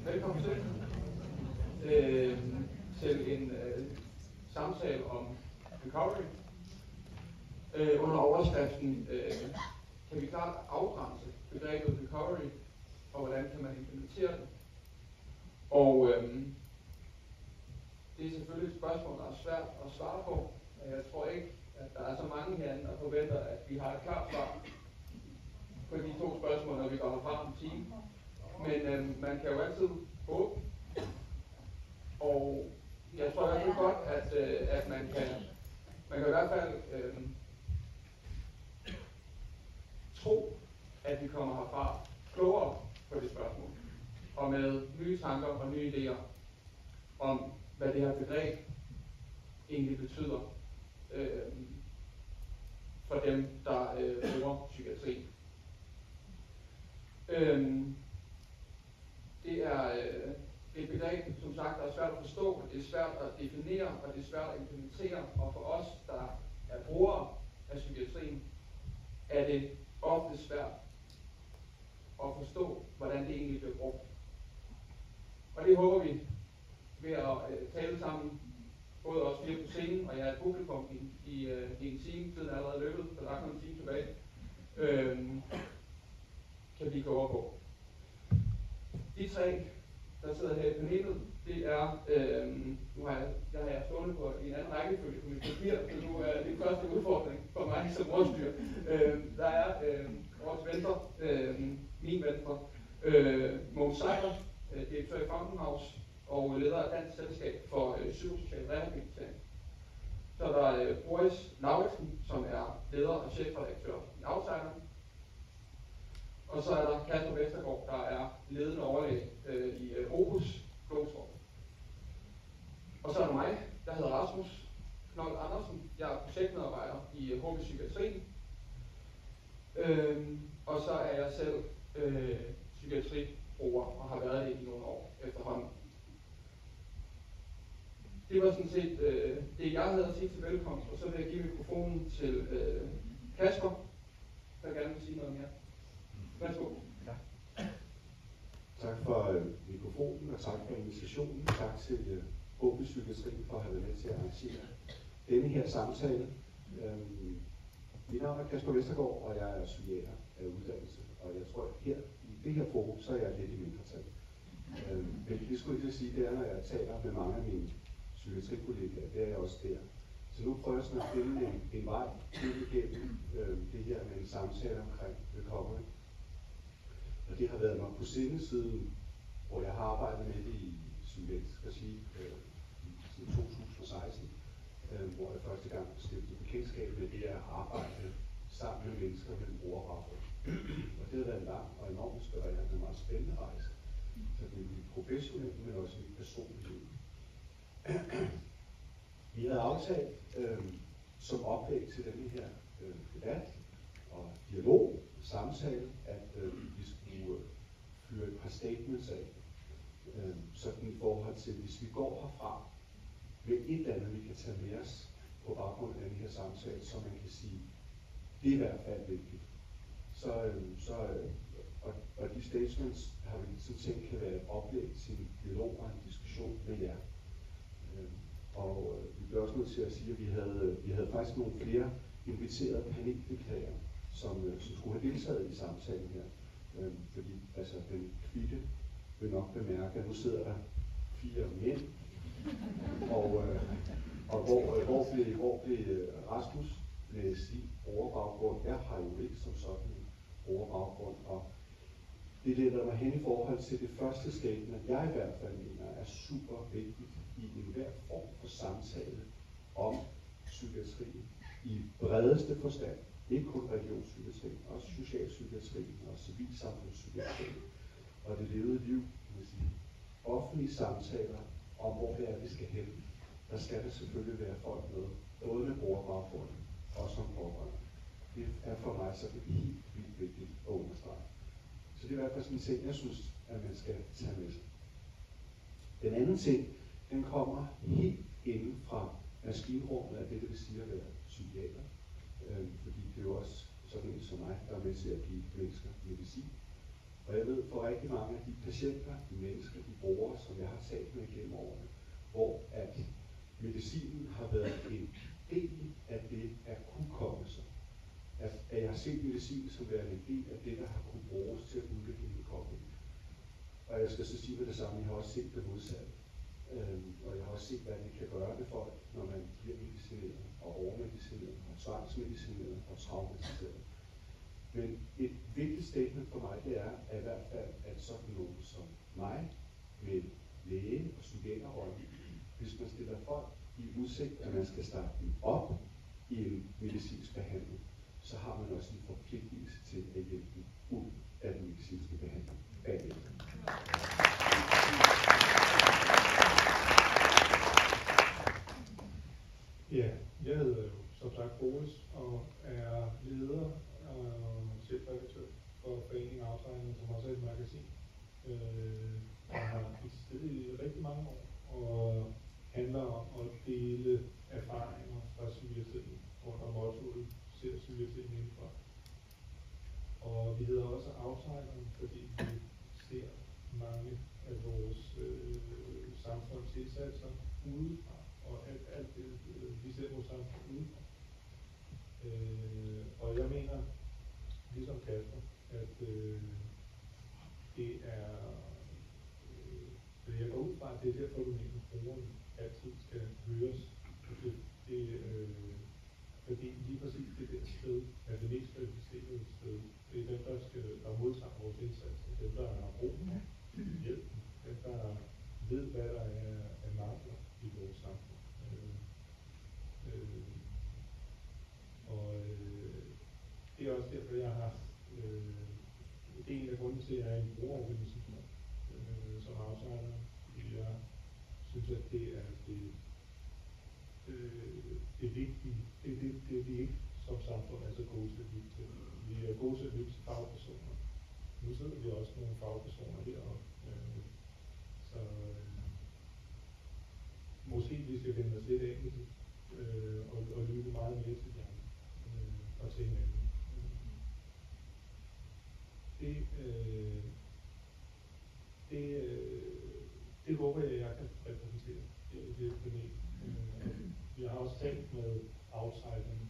Velkommen til en samtale om recovery. Under overskriften kan vi klart afgrænse begrebet recovery, og hvordan kan man implementere det. Og det er selvfølgelig et spørgsmål, der er svært at svare på. Jeg tror ikke, at der er så mange herinde, der forventer, at vi har et klart svar på de to spørgsmål, når vi går herfra om time. Men man kan jo altid håbe. Og jeg tror i hvert fald godt, at man kan i hvert fald tro, at vi kommer herfra klogere på det spørgsmål. Og med nye tanker og nye idéer om, hvad det her begreb egentlig betyder for dem, der bruger psykiatri. Det er et begreb, som sagt, der er svært at forstå, det er svært at definere, og det er svært at implementere. Og for os, der er brugere af psykiatrien, er det ofte svært at forstå, hvordan det egentlig bliver brugt. Og det håber vi ved at tale sammen, både os fire på scenen, og jeg er et publikum i en time, tiden er allerede løbet, så der er kun en time tilbage, kan vi gå over på. De tre, der sidder her i panelet, det er, nu har jeg stående på en anden rækkefølge på mit papir, så nu er det første udfordring for mig som ordstyr. Der er vores venstre, min venstre, Mogens Seiler, direktør i Fountain og leder af Dansk Selskab for Psykosocial Rehabilitering. Så er der Boris Lauritsen, som er leder og chefredaktør i Outsideren. Og så er der Kasper Vestergaard, der er ledende overlæge i Opus Glostrup. Og så er der mig, der hedder Rasmus Knold Andersen. Jeg er projektmedarbejder i HB Psykiatri. Og så er jeg selv psykiatribruger og har været det i nogle år efterhånden. Det var sådan set det, jeg havde at sige til velkomst, og så vil jeg give mikrofonen til Kasper, der gerne vil sige noget mere. Værsgo. Ja. Tak for mikrofonen, og tak for invitationen. Tak til HB Psykiatri for at have været med til at arrangere denne her samtale. Mit navn er Kasper Vestergaard, og jeg er psykiater af uddannelse. Og jeg tror, at her i det her forum, så er jeg lidt i mindretal. Men det skulle jeg sige, det er, når jeg taler med mange af mine psykiatrikollegaer, det er jeg også der. Så nu prøver jeg sådan at finde en vej til igennem det her med en samtale omkring recovery. Og det har været mig på siden, hvor jeg har arbejdet med det i psykiatrisk regi siden 2016, hvor jeg første gang stiftede bekendtskab med det at arbejde sammen med mennesker med en brugerbaggrund. Og det har været en lang og enormt inspirerende og meget spændende rejse. Så det er mit professionelle, men også mit personlige liv. Vi havde aftalt som oplæg til denne her debat og dialog, samtale, at vi skulle fyre et par statements af, sådan i forhold til, hvis vi går herfra med et eller andet, vi kan tage med os på baggrund af den her samtale, så man kan sige, det er i hvert fald vigtigt. Og de statements har vi så tænkt kan være et oplæg til en dialog og en diskussion med jer. Og vi bliver også nødt til at sige, at vi havde faktisk nogle flere inviterede paneldeltagere, som skulle have deltaget i samtalen her. Fordi altså, den kvitte vil nok bemærke, at nu sidder der 4 mænd, og hvor blev Rasmus med sin brugerbaggrund? Jeg har jo ikke som sådan en brugerbaggrund, og det leder mig hen i forhold til det første statement, jeg i hvert fald mener er super vigtigt i enhver form for samtale om psykiatrien i bredeste forstand. Ikke kun regionspsykiatrien, også socialpsykiatrien og civilsamfundspsykiatrien. Og det levede liv, offentlige samtaler om, hvor det er, vi skal hen. Der skal der selvfølgelig være folk med, både med brugerbaggrund og som pårørende. Det er for mig sådan helt vildt vigtigt at understrege. Så det er i hvert fald sådan en ting, jeg synes, at man skal tage med sig. Den anden ting, den kommer helt inden fra maskinrummet af det vil sige at være psykiater. Fordi det er jo også sådan en som mig, der er med til at give mennesker medicin. Og jeg ved for rigtig mange af de patienter, de mennesker, de brugere, som jeg har talt med gennem årene, hvor at medicinen har været en del af det at kunne komme sig. At jeg har set medicin som være en del af det, der har kunne bruges til at udvikle en kobling. Og jeg skal så sige med det samme, jeg har også set det modsatte. Og jeg har også set, hvad det kan gøre ved folk, når man bliver medicineret og overmedicineret og tvangsmedicineret og traumatiseret. Men et vigtigt statement for mig, det er at i hvert fald, at sådan nogen som mig, med læge og psykiaterrollen, hvis man stiller folk i udsigt, at man skal starte dem op i en medicinsk behandling, så har man også en forpligtelse til at hjælpe dem ud af den medicinske behandling bagefter. Ja, jeg hedder jo som sagt Boris og er leder og chefredaktør for Foreningen Aftegnet, som også er et magasin. Der har eksisteret i rigtig mange år og handler om at dele erfaringer fra psykiatrien under mottoet ser psykiatrien indenfor. Og vi hedder også Aftegnerne, fordi vi ser mange af vores samfundsindsatser udefra, og alt det, vi ser vores samfund udefra. Og jeg mener, ligesom Kasper, at det er, jeg går ud fra, at det er derfor, du mener, at brugerne altid skal høres. Fordi lige præcis det der sted er det mest kvalificerede sted. Det er dem, der modtager vores indsatser, dem, der har brug for hjælp, dem, der ved, hvad der er af mangler i vores samfund. Det er også derfor, jeg har det er en af grunden til, at jeg er en brugerorganisation som Aftegner. Fordi jeg synes, at det er det vigtige. Det vi ikke som samfund er så gode til at lytte til. Vi er gode til at lytte til fagpersoner. Nu sidder vi også nogle fagpersoner heroppe. Så måske vi skal vende os lidt af med det, og lytte meget mere til jer og til hinanden. Det håber jeg kan repræsentere det panel. Vi har også talt med Aftegnerne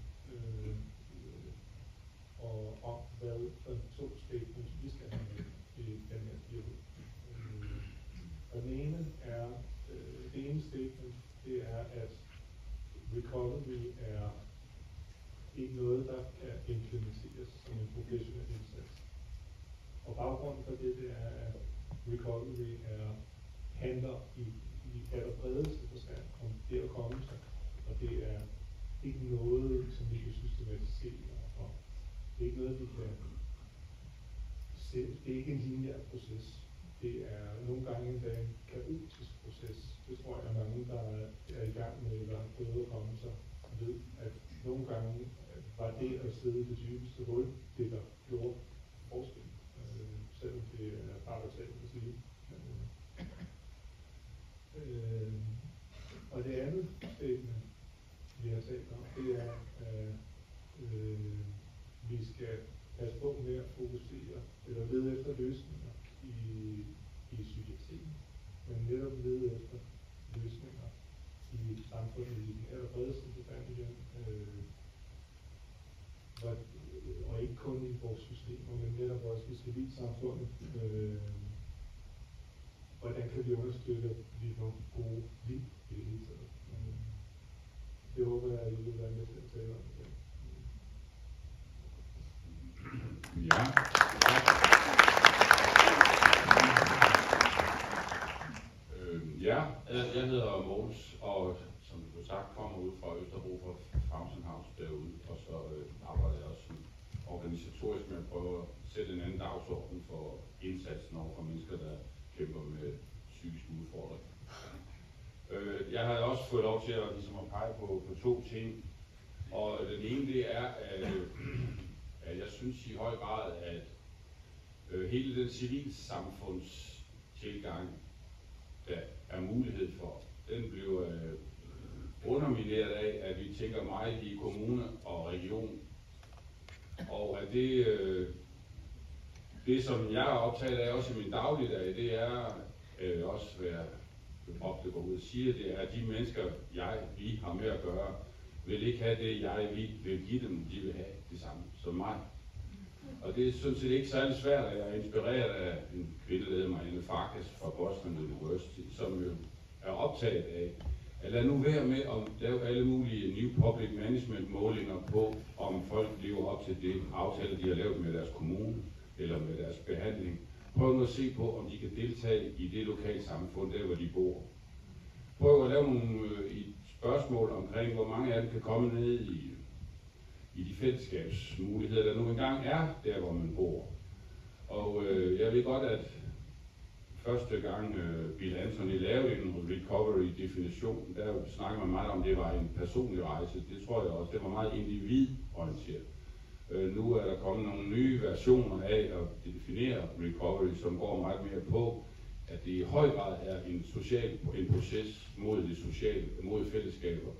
og om, hvad for 2 statements vi skal have med i den her dialog. Og den ene er, det ene statement, det er, at recovery er ikke noget, der kan implementeres som en professionel indsats. Og baggrunden for det er, at recovery handler i allerbredeste forstand om det at komme sig. Og det er ikke noget, som vi kan systematisere. Og det er ikke noget, vi kan se. Det er ikke en lineær proces. Det er nogle gange endda en kaotisk proces. Det tror jeg, mange, der er i gang med, eller har prøvet at komme sig, ved, at nogle gange var det at sidde i det dybeste hul, det der gjorde forskel. Selvom det er paradoksalt at sige. Og det andet statement, vi har talt om, det er, at vi skal passe på med at fokusere, eller lede efter løsninger i psykiatrien, men netop lede efter løsninger i samfundet i den allerbredeste forstand igen. Og ikke kun i vores systemer, men netop også i civilsamfundet. Hvordan kan vi understøtte, at vi får gode liv i det hele taget? Det håber jeg, at I vil være med til at tale om det. Ja. Jeg hedder Mogens, og som du har sagt, kommer ud fra Østerbro fra Fountain House derude, og så arbejder jeg også organisatorisk med at prøve at sætte en anden dagsorden for indsatsen over for mennesker, der kæmper med psykiske udfordringer. Jeg har også fået lov til at pege på 2 ting, og den ene det er, at jeg synes i høj grad, at hele den civilsamfundstilgang, der er mulighed for, den bliver undermineret af, at vi tænker meget i kommune og region. Og at det som jeg er optaget af også i min dagligdag, det er også, hvad jeg ofte går ud og siger, det er, at de mennesker, vi har med at gøre, vil ikke have det, vi vil give dem, de vil have det samme som mig. Og det er sådan set ikke særlig svært, at jeg er inspireret af en kvinde, der hedder Marianne Farkas fra Boston University, som jo er optaget af, at lad nu være med at lave alle mulige new public management målinger på, om folk lever op til det aftale, de har lavet med deres kommune eller med deres behandling. Prøv nu at se på, om de kan deltage i det lokale samfund, der hvor de bor. Prøv at lave nogle spørgsmål omkring, hvor mange af dem kan komme ned i de fællesskabsmuligheder, der nu engang er der, hvor man bor. Og jeg ved godt, at første gang Bill Anthony lavede en recovery-definition, der snakker man meget om, at det var en personlig rejse. Det tror jeg også, det var meget individorienteret. Nu er der kommet nogle nye versioner af at definere recovery, som går meget mere på, at det i høj grad er en proces mod det sociale, mod fællesskaber.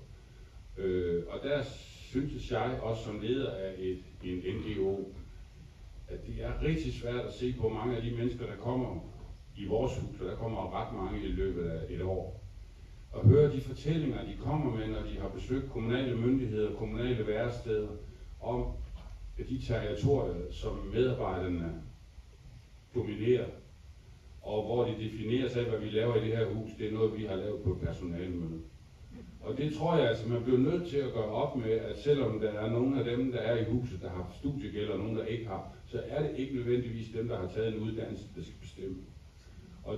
Og der synes jeg også som leder af en NGO, at det er rigtig svært at se på mange af de mennesker, der kommer i vores hus, og der kommer ret mange i løbet af et år. Og høre de fortællinger, de kommer med, når de har besøgt kommunale myndigheder, kommunale væresteder, om de territorier, som medarbejderne dominerer, og hvor de definerer sig, hvad vi laver i det her hus, det er noget, vi har lavet på personalemøde. Og det tror jeg altså, man bliver nødt til at gøre op med, at selvom der er nogle af dem, der er i huset, der har studiegæld, og nogen, der ikke har, så er det ikke nødvendigvis dem, der har taget en uddannelse, der skal bestemme. Og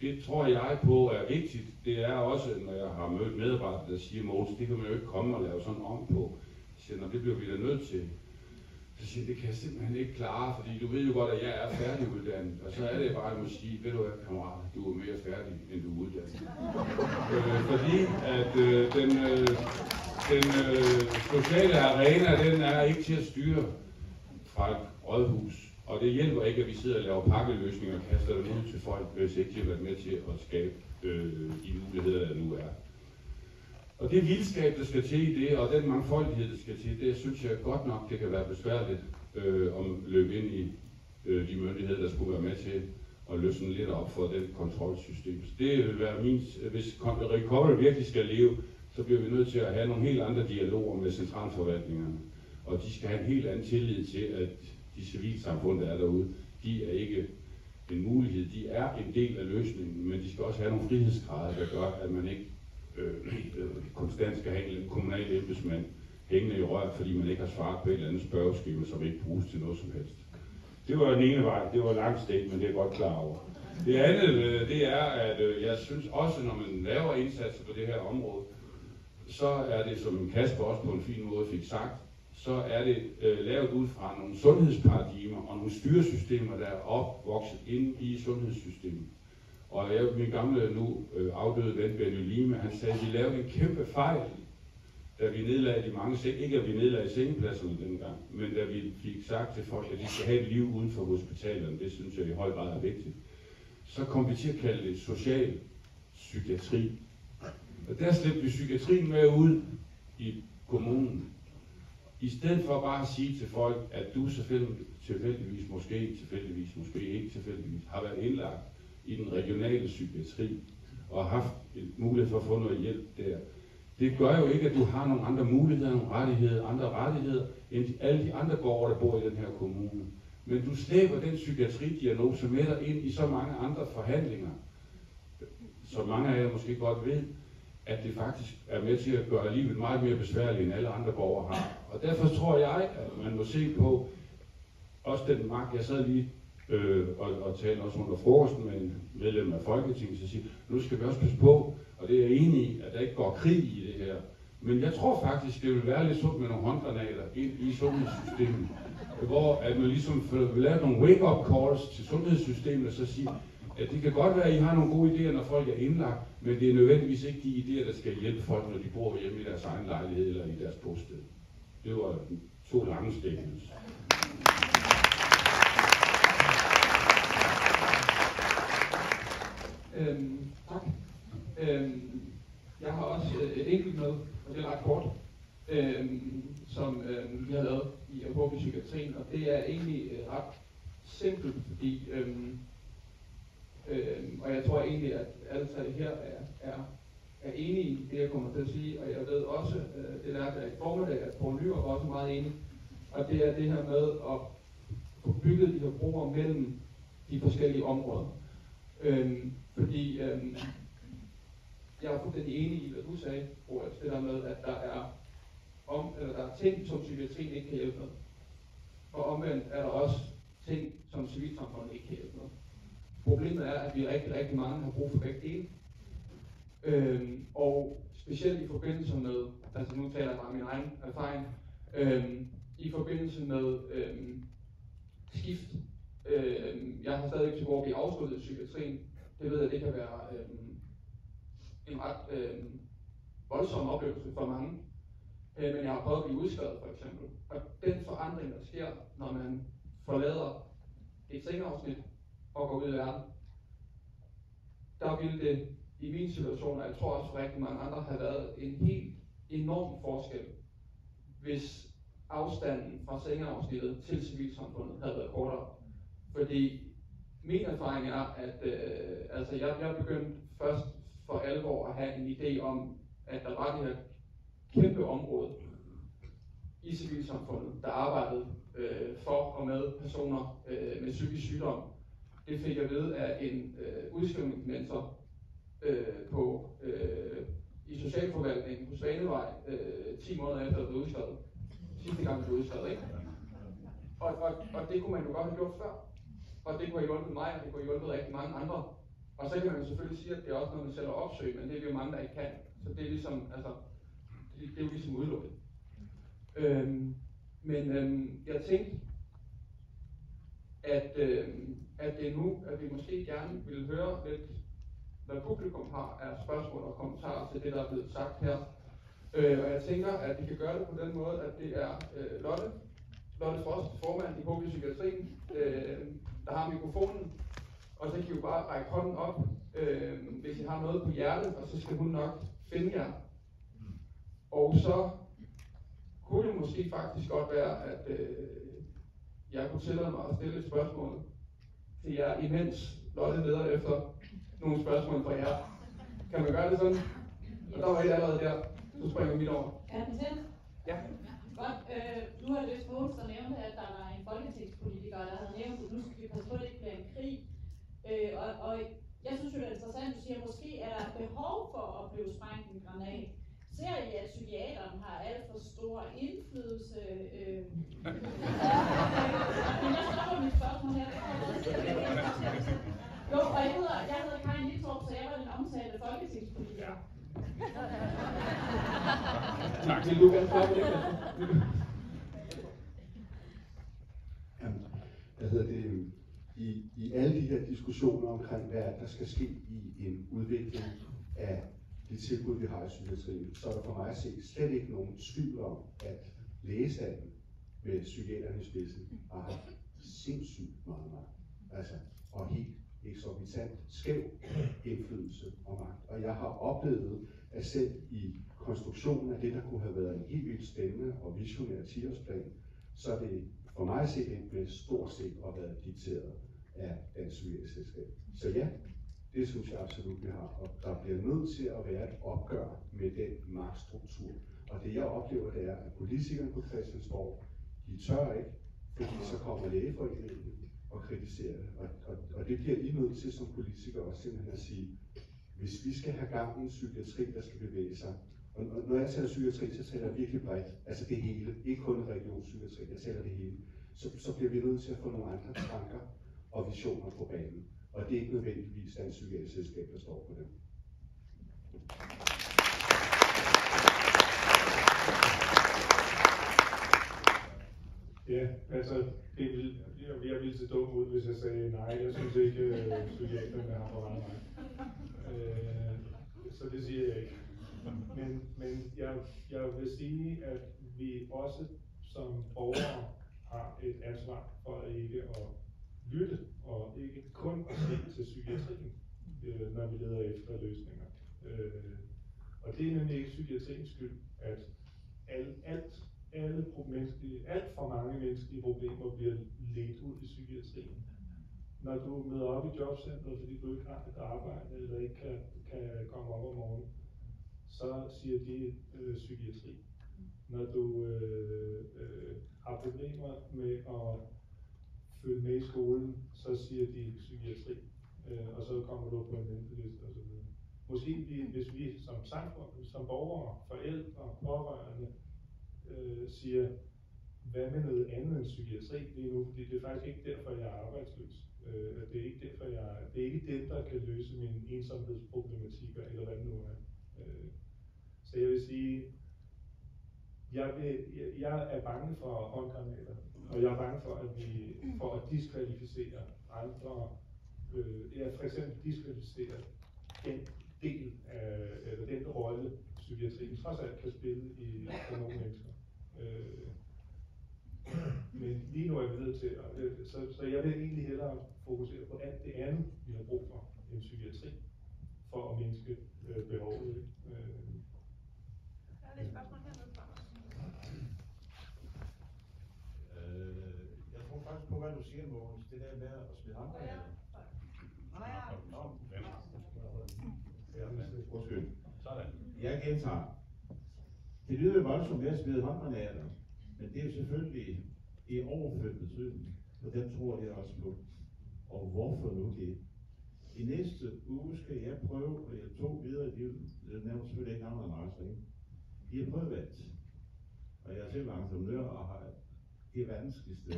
det tror jeg på er vigtigt. Det er også, når jeg har mødt medarbejdere, der siger, Mogens, det kan man jo ikke komme og lave sådan om på. Jeg siger, det bliver vi da nødt til. Så siger det kan jeg simpelthen ikke klare, fordi du ved jo godt, at jeg er færdiguddannet. Og så er det bare, at jeg må sige, ved du hvad, kammerat, du er mere færdig, end du er uddannet. Fordi at den sociale arena, den er ikke til at styre fra et rådhus. Og det hjælper ikke, at vi sidder og laver pakkeløsninger og kaster dem ud til folk, hvis ikke de har været med til at skabe de muligheder, der nu er. Og det vildskab, der skal til i det, og den mangfoldighed, der skal til, det synes jeg godt nok, det kan være besværligt at løbe ind i de myndigheder, der skulle være med til at løsne lidt op for det kontrolsystem. Så det vil være hvis recovery virkelig skal leve, så bliver vi nødt til at have nogle helt andre dialoger med centralforvaltningerne. Og de skal have en helt anden tillid til, at de civilsamfund, der er derude, de er ikke en mulighed. De er en del af løsningen, men de skal også have nogle frihedsgrader, der gør, at man ikke konstant skal have en kommunal embedsmand hængende i rør, fordi man ikke har svaret på et eller andet spørgeskema, som ikke bruges til noget som helst. Det var den ene vej. Det var langt sted, men det er godt klar over. Det andet, det er, at jeg synes også, når man laver indsatser på det her område, så er det, som Kasper også på en fin måde fik sagt, så er det lavet ud fra nogle sundhedsparadigmer og nogle styresystemer, der er opvokset inde i sundhedssystemet. Og min gamle nu afdøde ven Benny Lima, han sagde, at vi lavede en kæmpe fejl, da vi nedlagde de mange ikke at vi nedlagde sengepladserne dengang, men da vi fik sagt til folk, at de skal have et liv uden for hospitalerne, det synes jeg i høj grad er vigtigt, så kom vi til at kalde det social psykiatri. Og der slæbte vi psykiatrien med ud i kommunen. I stedet for bare at sige til folk, at du tilfældigvis måske ikke tilfældigvis, har været indlagt i den regionale psykiatri og haft en mulighed for at få noget hjælp der. Det gør jo ikke, at du har nogle andre muligheder, andre rettigheder, end alle de andre borgere, der bor i den her kommune. Men du slæber den psykiatridiagnose med dig ind i så mange andre forhandlinger, som mange af jer måske godt ved, at det faktisk er med til at gøre livet meget mere besværligt, end alle andre borgere har. Og derfor tror jeg, at man må se på også den magt. Jeg sad lige og talte også under frokosten med en medlem af Folketinget, så siger, nu skal vi også passe på, og det er jeg enig i, at der ikke går krig i det her. Men jeg tror faktisk, det vil være lidt sundt med nogle håndgranater ind i sundhedssystemet, hvor at man ligesom vil lave nogle wake-up calls til sundhedssystemet, og så sige, at det kan godt være, at I har nogle gode idéer, når folk er indlagt, men det er nødvendigvis ikke de idéer, der skal hjælpe folk, når de bor hjemme i deres egen lejlighed eller i deres bosted. Det var 2 lange statements. Tak. Jeg har også et enkelt med, og det er ret kort, som vi har lavet i HB Psykiatrien, og det er egentlig ret simpelt, fordi og jeg tror egentlig, at alle tre her er enige i det, jeg kommer til at sige, og jeg ved også, det lærte jeg i formiddag, at Poul Nyrup var også meget enig, og det er det her med at få bygget de her broer mellem de forskellige områder. Fordi jeg er fuldstændig enig i, hvad du sagde, Boris, det der med, at der er ting, som psykiatrien ikke kan hjælpe med. Og omvendt er der også ting, som civilsamfundet ikke kan hjælpe med. Problemet er, at vi rigtig, rigtig mange har brug for begge dele. Og specielt i forbindelse med, altså nu taler jeg bare min egen erfaring, i forbindelse med skift. Jeg har stadig til at blive afsluttet i psykiatrien. Det ved jeg, det kan være en ret voldsom oplevelse for mange. Men jeg har prøvet at blive udskrevet for eksempel. Og den forandring, der sker, når man forlader et sengeafsnit og går ud i verden, der ville det i min situation, og jeg tror også for rigtig mange andre, have været en helt enorm forskel, hvis afstanden fra sengeafsnittet til civilsamfundet havde været kortere. Fordi min erfaring er, at jeg begyndte først for alvor at have en idé om, at der var det her kæmpe område i civilsamfundet, der arbejdede for og med personer med psykisk sygdom. Det fik jeg ved af en udskrivningsmentor i socialforvaltningen på Svanevej 10 måneder efter at blive udskrevet. Sidste gang jeg blev udskrevet, ikke? Og det kunne man jo godt have gjort før. Og det kunne have hjulpet mig, og det kunne have hjulpet rigtig mange andre. Og så kan man jo selvfølgelig sige, at det er også noget, man selv har opsøgt, men det er vi jo mange, der ikke kan. Så det er ligesom, det er jo ligesom udelukket. Jeg tænkte, at det er nu, at vi måske gerne vil høre lidt, hvad publikum har af spørgsmål og kommentarer til det, der er blevet sagt her. Og jeg tænker, at vi kan gøre det på den måde, at det er Lotte Frost, formand i HB Psykiatrien, der har mikrofonen. Og så kan I jo bare række hånden op, hvis I har noget på hjertet, og så skal hun nok finde jer. Og så kunne det måske faktisk godt være, at jeg kunne tillade mig at stille et spørgsmål til jer, imens Lotte leder efter nogle spørgsmål fra jer. Kan man gøre det sådan? Og der var et allerede der. Så springer mit over. Er den tændt? Ja. Godt. Nu er det Mogens, der nævnte, at der var en folketingspolitiker, der havde nævnt, at nu skal vi passe på, at det ikke bliver en krig. Og jeg synes jo, det er interessant, at du siger, at måske er der behov for at blive sprængt en granat. Ser I, at psykiateren har alt for stor indflydelse? Jeg stopper mit spørgsmål her. Jo, og jeg hedder Karin Littorp, så jeg var den omtalte folketingspolitiker. Tak. Vil du gerne spørge på det? I alle de her diskussioner omkring, hvad der skal ske i en udvikling af de tilbud, vi har i psykiatrien, så er der for mig at se slet ikke nogen tvivl om, at lægestanden med psykiaterne i spidsen har haft sindssygt meget magt. Altså, og helt eksorbitant skæv indflydelse og magt. Og jeg har oplevet, at selv i konstruktionen af det, der kunne have været en helt vildt spændende og visionær 10-årsplan, så er det for mig at se det med stort set at være dikteret af Dansk Psykiatrisk Selskab. Så ja, det synes jeg absolut, vi har. Og der bliver nødt til at være et opgør med den magtstruktur. Og det jeg oplever, det er, at politikerne på Christiansborg, de tør ikke, fordi så kommer Lægeforeningen og kritiserer det. Og det bliver I nødt til som politikere også simpelthen at sige, hvis vi skal have gang i en psykiatri, der skal bevæge sig, og når jeg taler psykiatri, så taler jeg virkelig bredt, altså det hele, ikke kun regionspsykiatri, jeg taler det hele, så bliver vi nødt til at få nogle andre tanker og visioner på banen. Og det er ikke nødvendigvis Dansk Psykiatrisk Selskab, der står på dem. Ja, altså, jeg ville se dum ud, hvis jeg sagde nej. Jeg synes ikke, psykiaterne har for meget vej. Så det siger jeg ikke. Men jeg vil sige, at vi også som borgere har et ansvar for ikke at lytte og ikke kun at se til psykiatrien, når vi leder efter løsninger. Og det er nemlig ikke psykiatriens skyld, at alt for mange menneskelige problemer bliver ledt ud i psykiatrien. Når du møder op i jobcentret, fordi du ikke har et arbejde eller ikke kan komme op om morgenen, så siger de psykiatri. Når du har problemer med at følge med i skolen, så siger de psykiatri. Og så kommer du på en venteliste osv. Måske hvis vi som samfund, som borgere, forældre, pårørende, siger, hvad med noget andet end psykiatri lige nu, fordi det er faktisk ikke derfor, jeg er arbejdsløs. Det er ikke derfor, det er ikke det, der kan løse mine ensomhedsproblematikker, eller hvad det nu er. Så jeg vil sige, jeg er bange for håndgranater, og jeg er bange for at diskvalificere andre. Jeg for eksempel diskvalificere den del af, eller den rolle, psykiatrien trods alt kan spille for nogle mennesker. Men lige nu er vi nødt til, så jeg vil egentlig hellere fokusere på alt det andet, vi har brug for en psykiatri, for at mindske behovet. Der er lidt spørgsmål hernede fra. Jeg tror faktisk på, hvad du siger, Mogens. Det der med at smide håndgranater. Undskyld. Jeg gentager. Det lyder jo voldsomt med at smide håndgranater, men det er jo selvfølgelig i overført betydning, og den tror jeg også på. Og hvorfor nu det? I næste uge skal jeg prøve at hjælpe 2 videre i livet. Det nævner selvfølgelig ikke andre adresser, ikke? De har prøvevalgt, og jeg er selv entreprenør og har det vanskeligste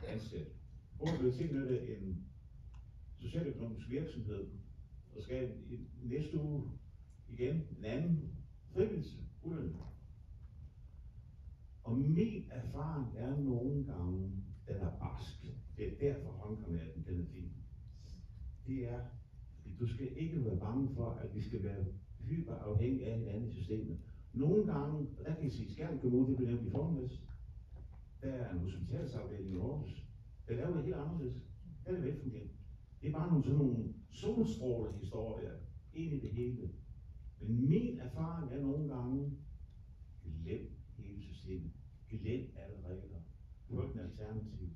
ansat. Hvor vil tilknytte en socialøkonomisk virksomhed, og skal i næste uge igen en anden frivillig ulønnet. Og min erfaring er nogle gange, den er barsk. Det er derfor håndgranaten, den er fin. Det er, at du skal ikke være bange for, at vi skal være hyperafhængige af hinanden i systemet. Nogle gange, og der kan I sige, Skjern Kommune, det bliver nævnt i formiddags, der er en hospitalsafdeling i Aarhus. Den laver det helt anderledes. Den er velfungerende. Det er bare sådan nogle solstrålehistorier ind i det hele. Men min erfaring er nogle gange, glem hele systemet. Glem alle regler. Prøv en alternativ.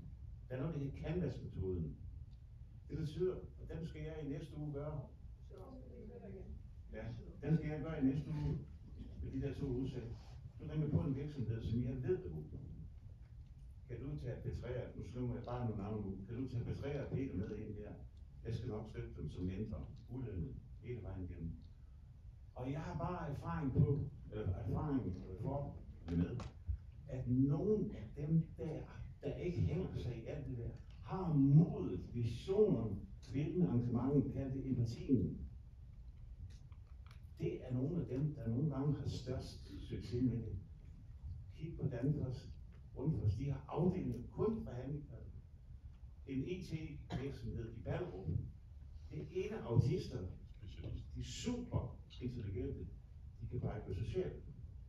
Der er noget, der hedder Canvas-metoden. Det betyder, og den skal jeg i næste uge gøre. Ja, den skal jeg gøre i næste uge med de der 2 udsæt. Du ringer på en virksomhed, som jeg ved det. Kan du tage Petræer, nu skriver jeg bare nogle navne nu, kan du tage Petræer og Peter med ind her? Jeg skal nok støtte dem som mentor, ulønnet, hele vejen igennem. Og jeg har bare erfaring for med, at nogle af dem der ikke hænger sig i alt det der, har modet, visionen, hvilken arrangementet kalder det empatien. Det er nogle af dem, der nogle gange har størst succes med det. Kig på Danfoss, Grundfos, de har afdelinger kun for handicap. En IT-virksomhed i Ballerup. Det ene autister, de er super intelligente, de kan bare ikke være socialt.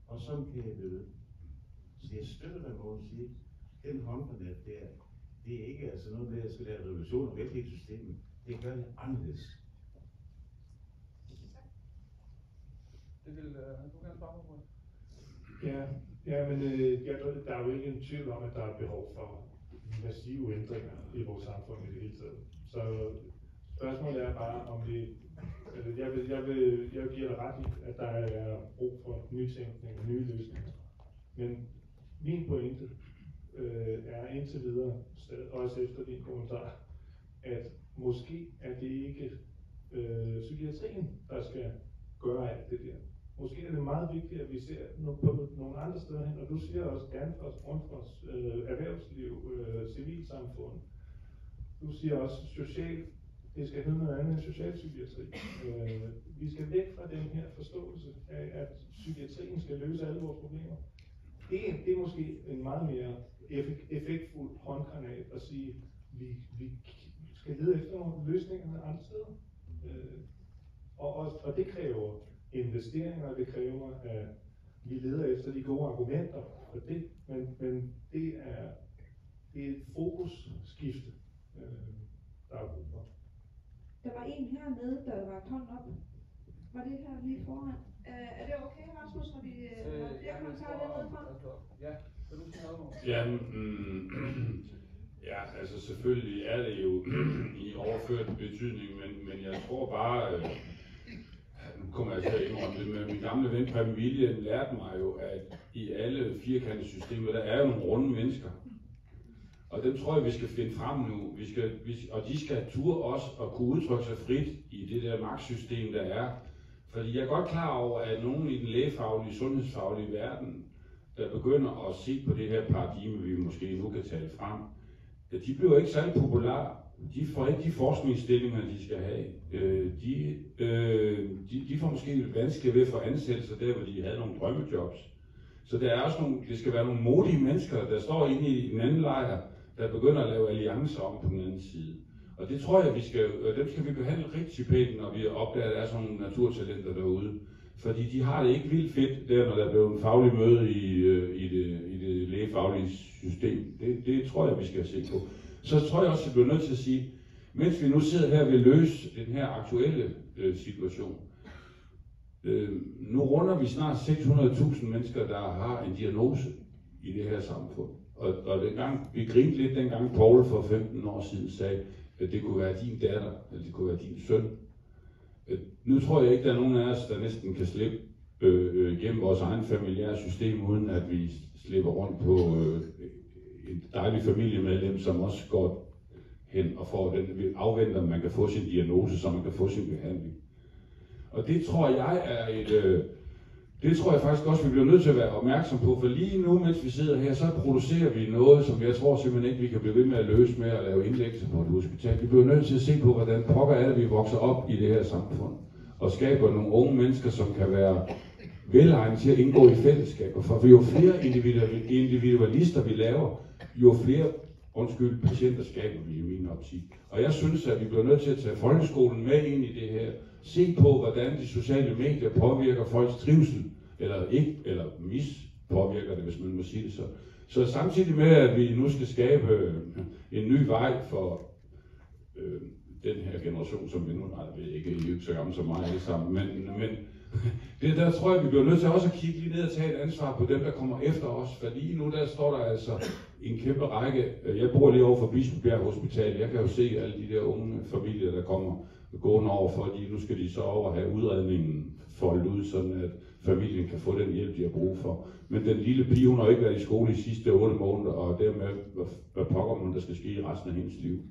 Og sådan kan jeg blive. Så jeg støtter dig, hvor du siger, den håndgranat der, det er ikke altså noget med, at jeg skal lave revolution og væk hele systemet. Det gør det anderledes. Det vil du gerne svare på? Ja, men der er jo ikke en tvivl om, at der er behov for massive ændringer i vores samfund i det hele taget. Så spørgsmålet er bare, om vi... Jeg giver dig ret i, at der er brug for nytænkning og nye løsninger. Men min pointe er indtil videre, også efter din kommentar, at måske er det ikke psykiatrien, der skal gøre alt det der. Måske er det meget vigtigt, at vi ser på nogle andre steder hen, og du siger også Danfoss, Grundfos, erhvervsliv, civilsamfund, Du siger også social, det skal hedde noget andet end socialpsykiatri. Vi skal væk fra den her forståelse af, at psykiatrien skal løse alle vores problemer. Det er måske en meget mere effektfuld håndgranat at sige, at vi skal lede efter nogle løsninger andre steder. Og det kræver investeringer, og det kræver, at vi leder efter de gode argumenter for det, men det er et fokusskifte, der er brug for. Der var en hernede, der rakte hånden op. Var det her lige foran? Er det okay, Rasmus, når vi jeg kan tage det ned fra? Ja, vil du sige noget? Ja, altså selvfølgelig er det jo i overført betydning, men jeg tror bare, nu kommer jeg til at indrømme det, men min gamle ven Preben William lærte mig jo, at i alle firkantede systemer, der er jo nogle runde mennesker. Og dem tror jeg, vi skal finde frem nu. Og de skal turde også at kunne udtrykke sig frit i det der magtsystem, der er. Fordi jeg er godt klar over, at nogen i den lægefaglige, sundhedsfaglige verden, der begynder at se på det her paradigme, vi måske nu kan tale frem, de bliver ikke særlig populære. De får ikke de forskningsstillinger, de skal have. De får måske vanskeligt ved at få ansættelser der, hvor de havde nogle drømmejobs. Så der er også det skal være nogle modige mennesker, der står inde i den anden lejr, der begynder at lave alliancer om på den anden side. Og det tror jeg, dem skal vi behandle rigtig pænt, når vi opdager, at der er sådan nogle naturtalenter derude. Fordi de har det ikke vildt fedt der, når der bliver en faglig møde i det lægefaglige system. Det tror jeg, vi skal se på. Så tror jeg også, at vi bliver nødt til at sige, mens vi nu sidder her og vil løse den her aktuelle situation, nu runder vi snart 600.000 mennesker, der har en diagnose i det her samfund. Og vi grinte lidt dengang Paul for 15 år siden sagde, at det kunne være din datter, eller det kunne være din søn. Nu tror jeg ikke, der er nogen af os, der næsten kan slippe gennem vores egen familiære system, uden at vi slipper rundt på et dejligt familiemedlem, som også går hen og får afventer, at man kan få sin diagnose, så man kan få sin behandling. Og det tror jeg er det tror jeg faktisk også, vi bliver nødt til at være opmærksom på, for lige nu, mens vi sidder her, så producerer vi noget, som jeg tror simpelthen ikke, vi kan blive ved med at løse med at lave indlæggelser på et hospital. Vi bliver nødt til at se på, hvordan pokker er det, vi vokser op i det her samfund, og skaber nogle unge mennesker, som kan være velegnet til at indgå i fællesskaber. For jo flere individualister vi laver, jo flere patienter skaber vi i min optik. Og jeg synes, at vi bliver nødt til at tage folkeskolen med ind i det her. Se på, hvordan de sociale medier påvirker folks trivsel, eller mispåvirker det, hvis man må sige det så. Så samtidig med, at vi nu skal skabe en ny vej for den her generation, som vi nu ved ikke, I er ikke så gamle som mig alle sammen, men det der tror jeg, vi bliver nødt til også at kigge lige ned og tage et ansvar på dem, der kommer efter os, for lige nu der står der altså en kæmpe række. Jeg bor lige over for Bispebjerg Hospital, jeg kan jo se alle de der unge familier, der kommer gående over, fordi nu skal de så over have udredningen foldet ud, sådan at familien kan få den hjælp, de har brug for. Men den lille pige, hun har ikke været i skole i sidste 8 måneder, og dermed, hvad pokker man, der skal ske i resten af hendes liv.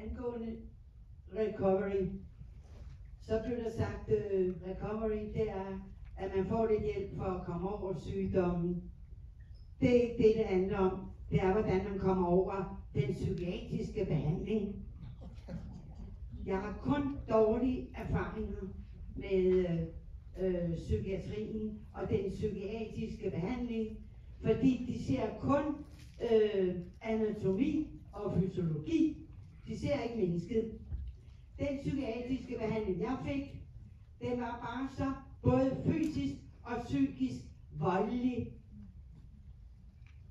Angående recovery, så blev der sagt, recovery, det er, at man får lidt hjælp for at komme over sygdommen. Det er ikke det, det handler om. Det er, hvordan man kommer over den psykiatriske behandling. Jeg har kun dårlige erfaringer med psykiatrien og den psykiatriske behandling, fordi de ser kun anatomi og fysiologi. De ser ikke mennesket. Den psykiatriske behandling, jeg fik, den var bare så både fysisk og psykisk voldelig.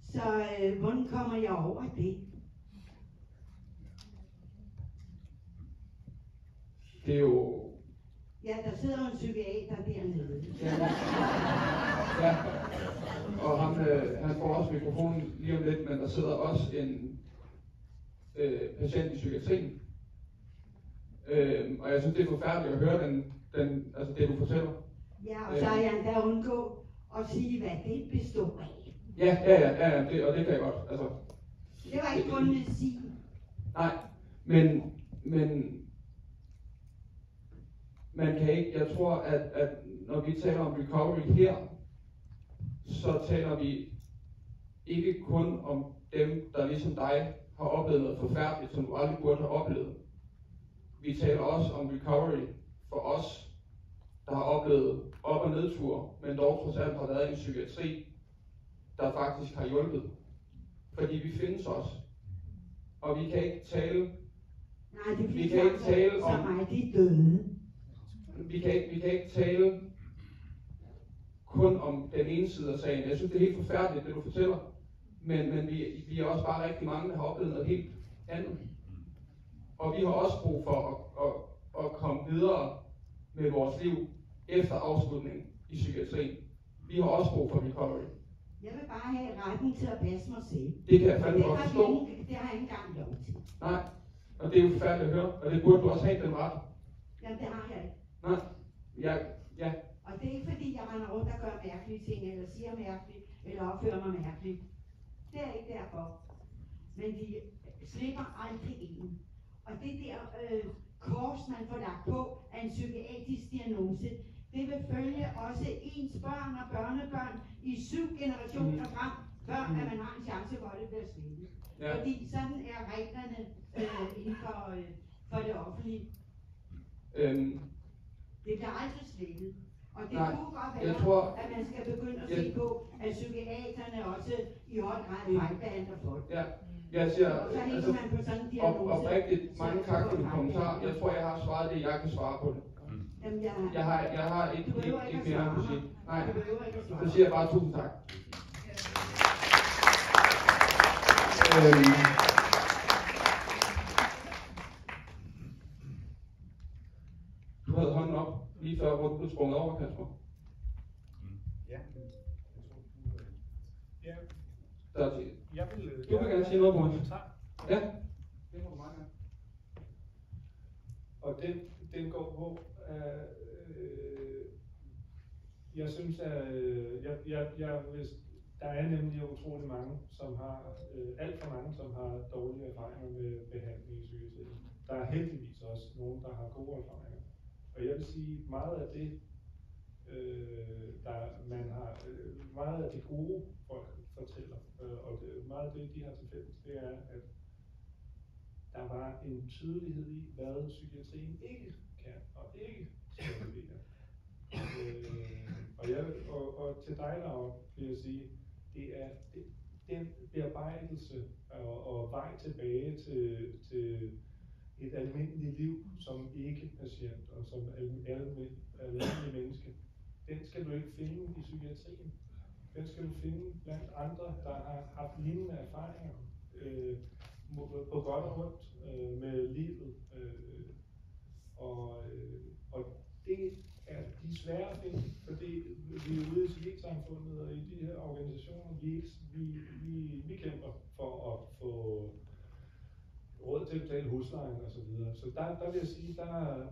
Så hvordan kommer jeg over det? Det er jo... Ja, der sidder en psykiater dernede. Ja, og han får også mikrofonen lige om lidt, men der sidder også en patient i psykiatrien. Og jeg synes, det er forfærdeligt at høre altså det, du fortæller. Ja, og så har jeg endda undgå at sige, hvad det består af. Ja, og det kan jeg godt. Altså, det var ikke kun medicin. Nej, man kan ikke, jeg tror, at når vi taler om recovery her, så taler vi ikke kun om dem, der ligesom dig har oplevet noget forfærdeligt, som du aldrig burde have oplevet. Vi taler også om recovery for os, der har oplevet op- og nedture, men dog trods alt har været i en psykiatri, der faktisk har hjulpet. Fordi vi findes også. Og vi kan ikke tale... Nej, det vi kan ikke tale om... mig, de døde. Vi kan ikke tale kun om den ene side af sagen. Jeg synes, det er helt forfærdeligt, det du fortæller. Men vi er også bare rigtig mange, der har oplevet noget helt andet. Og vi har også brug for at komme videre med vores liv efter afslutningen i psykiatrien. Vi har også brug for recovery. Jeg vil bare have retten til at passe mig selv. Det kan jeg fandme godt forstå. Det har jeg ikke engang lov til. Nej, og det er jo forfærdeligt at høre, og det burde du også have den ret. Jamen, det har jeg ikke. Nej, ja. Og det er ikke fordi, jeg render rundt og gør mærkelige ting, eller siger mærkeligt, eller opfører mig mærkeligt. Det er ikke derfor. Men de slipper aldrig en. Og det der kors, man får lagt på af en psykiatrisk diagnose, det vil følge også ens børn og børnebørn i 7 generationer frem, før at man har en chance for, at det bliver slettet. Ja. Fordi sådan er reglerne inden for det offentlige. Det bliver aldrig slettet. Og det kunne godt være, at man skal begynde at se på, at psykiaterne også i høj grad fejlbehandler folk. Ja. Jeg siger, så hænger man på sådan en diagnose. Oprigtigt mange tak for din kommentar. Jeg tror, jeg har svaret det, jeg kan svare på det. Jamen, jeg har ikke mere at kunne sige. Nej, så siger jeg bare tusind tak. Du havde hånden op lige før, hvor du blev sprunget over, Kasper. Ja. Du vil gerne sige noget på mig. Ja. Det må du meget gerne. Og den går på, jeg synes, at der er nemlig utrolig mange, som har, alt for mange, som har dårlige erfaringer med behandling i psykiatrien. Der er heldigvis også nogen, der har gode erfaringer. Og jeg vil sige, meget af det, meget af det gode folk fortæller, og meget af det, de har til fælles, det er, at der var en tydelighed i, hvad psykiatrien ikke kan og ikke skal levere. Og til dig, Laura, vil jeg sige, det er den bearbejdelse og vej tilbage til et almindeligt liv som ikke-patient og som almindelig menneske. Den skal du ikke finde i psykiatrien. Den skal du finde blandt andre, der har haft lignende erfaringer på godt og ondt med livet. Og det er de svære at finde, fordi vi er ude i civilsamfundet og i de her organisationer, vi kæmper for at få råd til at betale huslejen og så videre. Så der vil jeg sige, der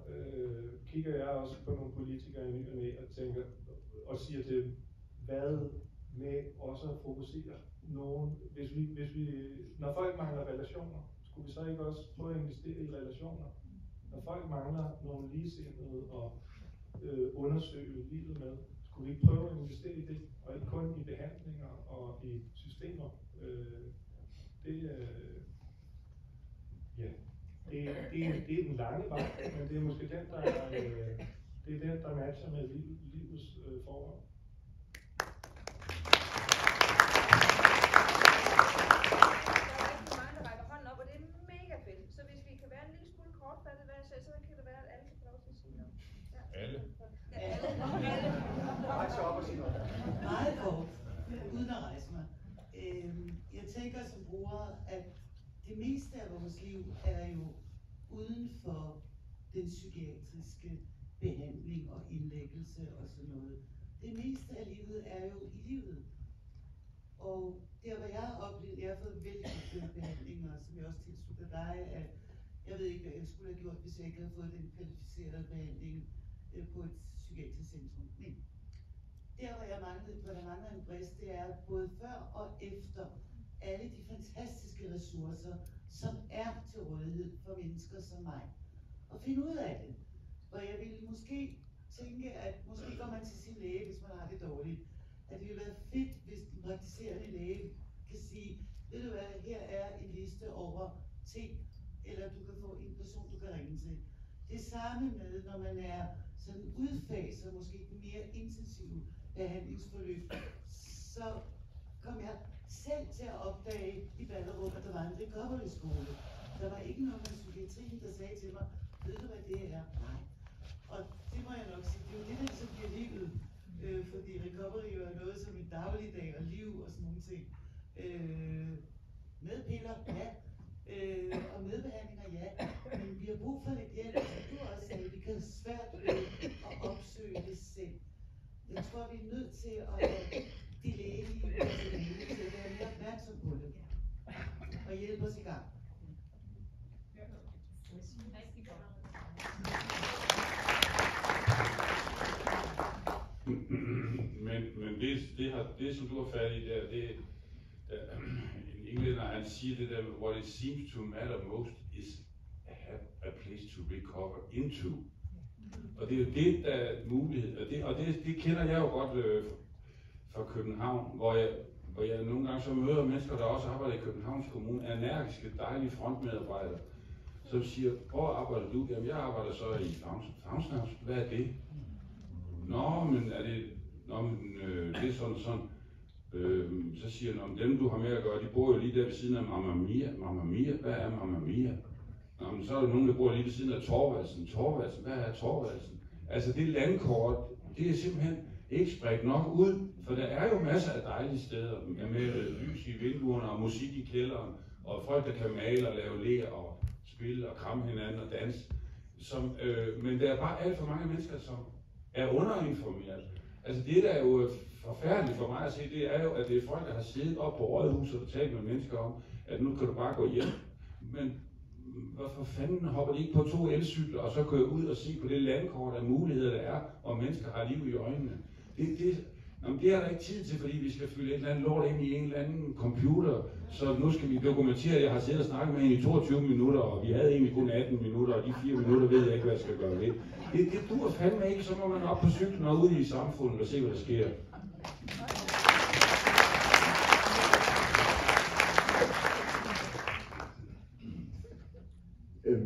kigger jeg også på nogle politikere i ny og næ og tænker og siger til dem, hvad med også at fokusere nogen, hvis vi, når folk mangler relationer, skulle vi så ikke også prøve at investere i relationer? Når folk mangler nogle ligesindede og undersøge livet med, skulle vi ikke prøve at investere i det, og ikke kun i behandlinger og i systemer? Det er den lange vej, men det er måske den, der matcher med livets forhold. Alle. Meget kort, uden at rejse mig. Jeg tænker som bruger, at det meste af vores liv er jo uden for den psykiatriske behandling og indlæggelse og sådan noget. Det meste af livet er jo i livet. Og der hvor jeg har oplevet, jeg har fået vældig gode behandlinger, som jeg også tilslutter dig, at jeg ved ikke, hvad jeg skulle have gjort, hvis jeg ikke havde fået den kvalificerede behandling på et psykiatrisk centrum. Men der hvor jeg manglede, hvor der mangler en brist, det er både før og efter alle de fantastiske ressourcer, som er til rådighed for mennesker som mig. Og finde ud af det. hvor jeg ville måske tænke, at måske går man til sin læge, hvis man har det dårligt. At det ville være fedt, hvis den praktiserende læge kan sige, ved du hvad, her er en liste over ting, eller du kan få en person, du kan ringe til. Det samme med, når man er sådan udfaser måske den mere intensive behandlingsforløb, så kom jeg selv til at opdage i Ballerup, at der var en recovery-skole. Der var ikke nogen af psykiatrien, der sagde til mig, ved du hvad det er? Nej. Og det må jeg nok sige, det er jo det, der ligesom giver livet. Fordi recovery jo er noget som en dagligdag og liv og sådan nogle ting. Med piller, ja. Og medbehandlinger, ja. Men vi har brug for lidt hjælp, som du også sagde, vi kan have svært ved at opsøge det selv. Jeg tror, vi er nødt til at have de lægelige personale til at være mere opmærksom på det. Og hjælpe os i gang. Men det som du har fat i der, det en englænder, han siger det der, what it seems to matter most is have a place to recover into. Og det er jo det, der er mulighed, og det kender jeg jo godt fra København, hvor jeg nogle gange så møder mennesker, der også arbejder i Københavns Kommune, energiske, dejlige frontmedarbejdere, som siger, hvor arbejder du? Jamen jeg arbejder så i Favnshavn. Hvad er det? Nå, men er det... Nå, men det er sådan. Så siger han, dem du har med at gøre, de bor jo lige der ved siden af Mamma Mia. Mamma Mia? Hvad er Mamma Mia? Nå, men så er der nogen, der bor lige ved siden af Thorvaldsen. Thorvaldsen? Hvad er Thorvaldsen? Altså det landkort, det er simpelthen ikke spredt nok ud, for der er jo masser af dejlige steder med lys i vinduerne og musik i kælderen, og folk, der kan male og lave ler og spille og kramme hinanden og danse. Men der er bare alt for mange mennesker, som er underinformeret. Altså det, der er jo forfærdeligt for mig at se, det er jo, at det er folk, der har siddet op på rådhuset og talt med mennesker om, at nu kan du bare gå hjem. Men hvorfor fanden hopper de ikke på 2 elcykler, og så kører ud og se på det landkort af muligheder, der er, og mennesker har liv i øjnene? Det er der ikke tid til, fordi vi skal fylde et eller andet lort ind i en eller anden computer, så nu skal vi dokumentere, at jeg har siddet og snakket med hende i 22 minutter, og vi havde egentlig kun 18 minutter, og de 4 minutter ved jeg ikke, hvad jeg skal gøre ved. Det duer fandme ikke, så må man op på cyklen og ud i samfundet og se, hvad der sker.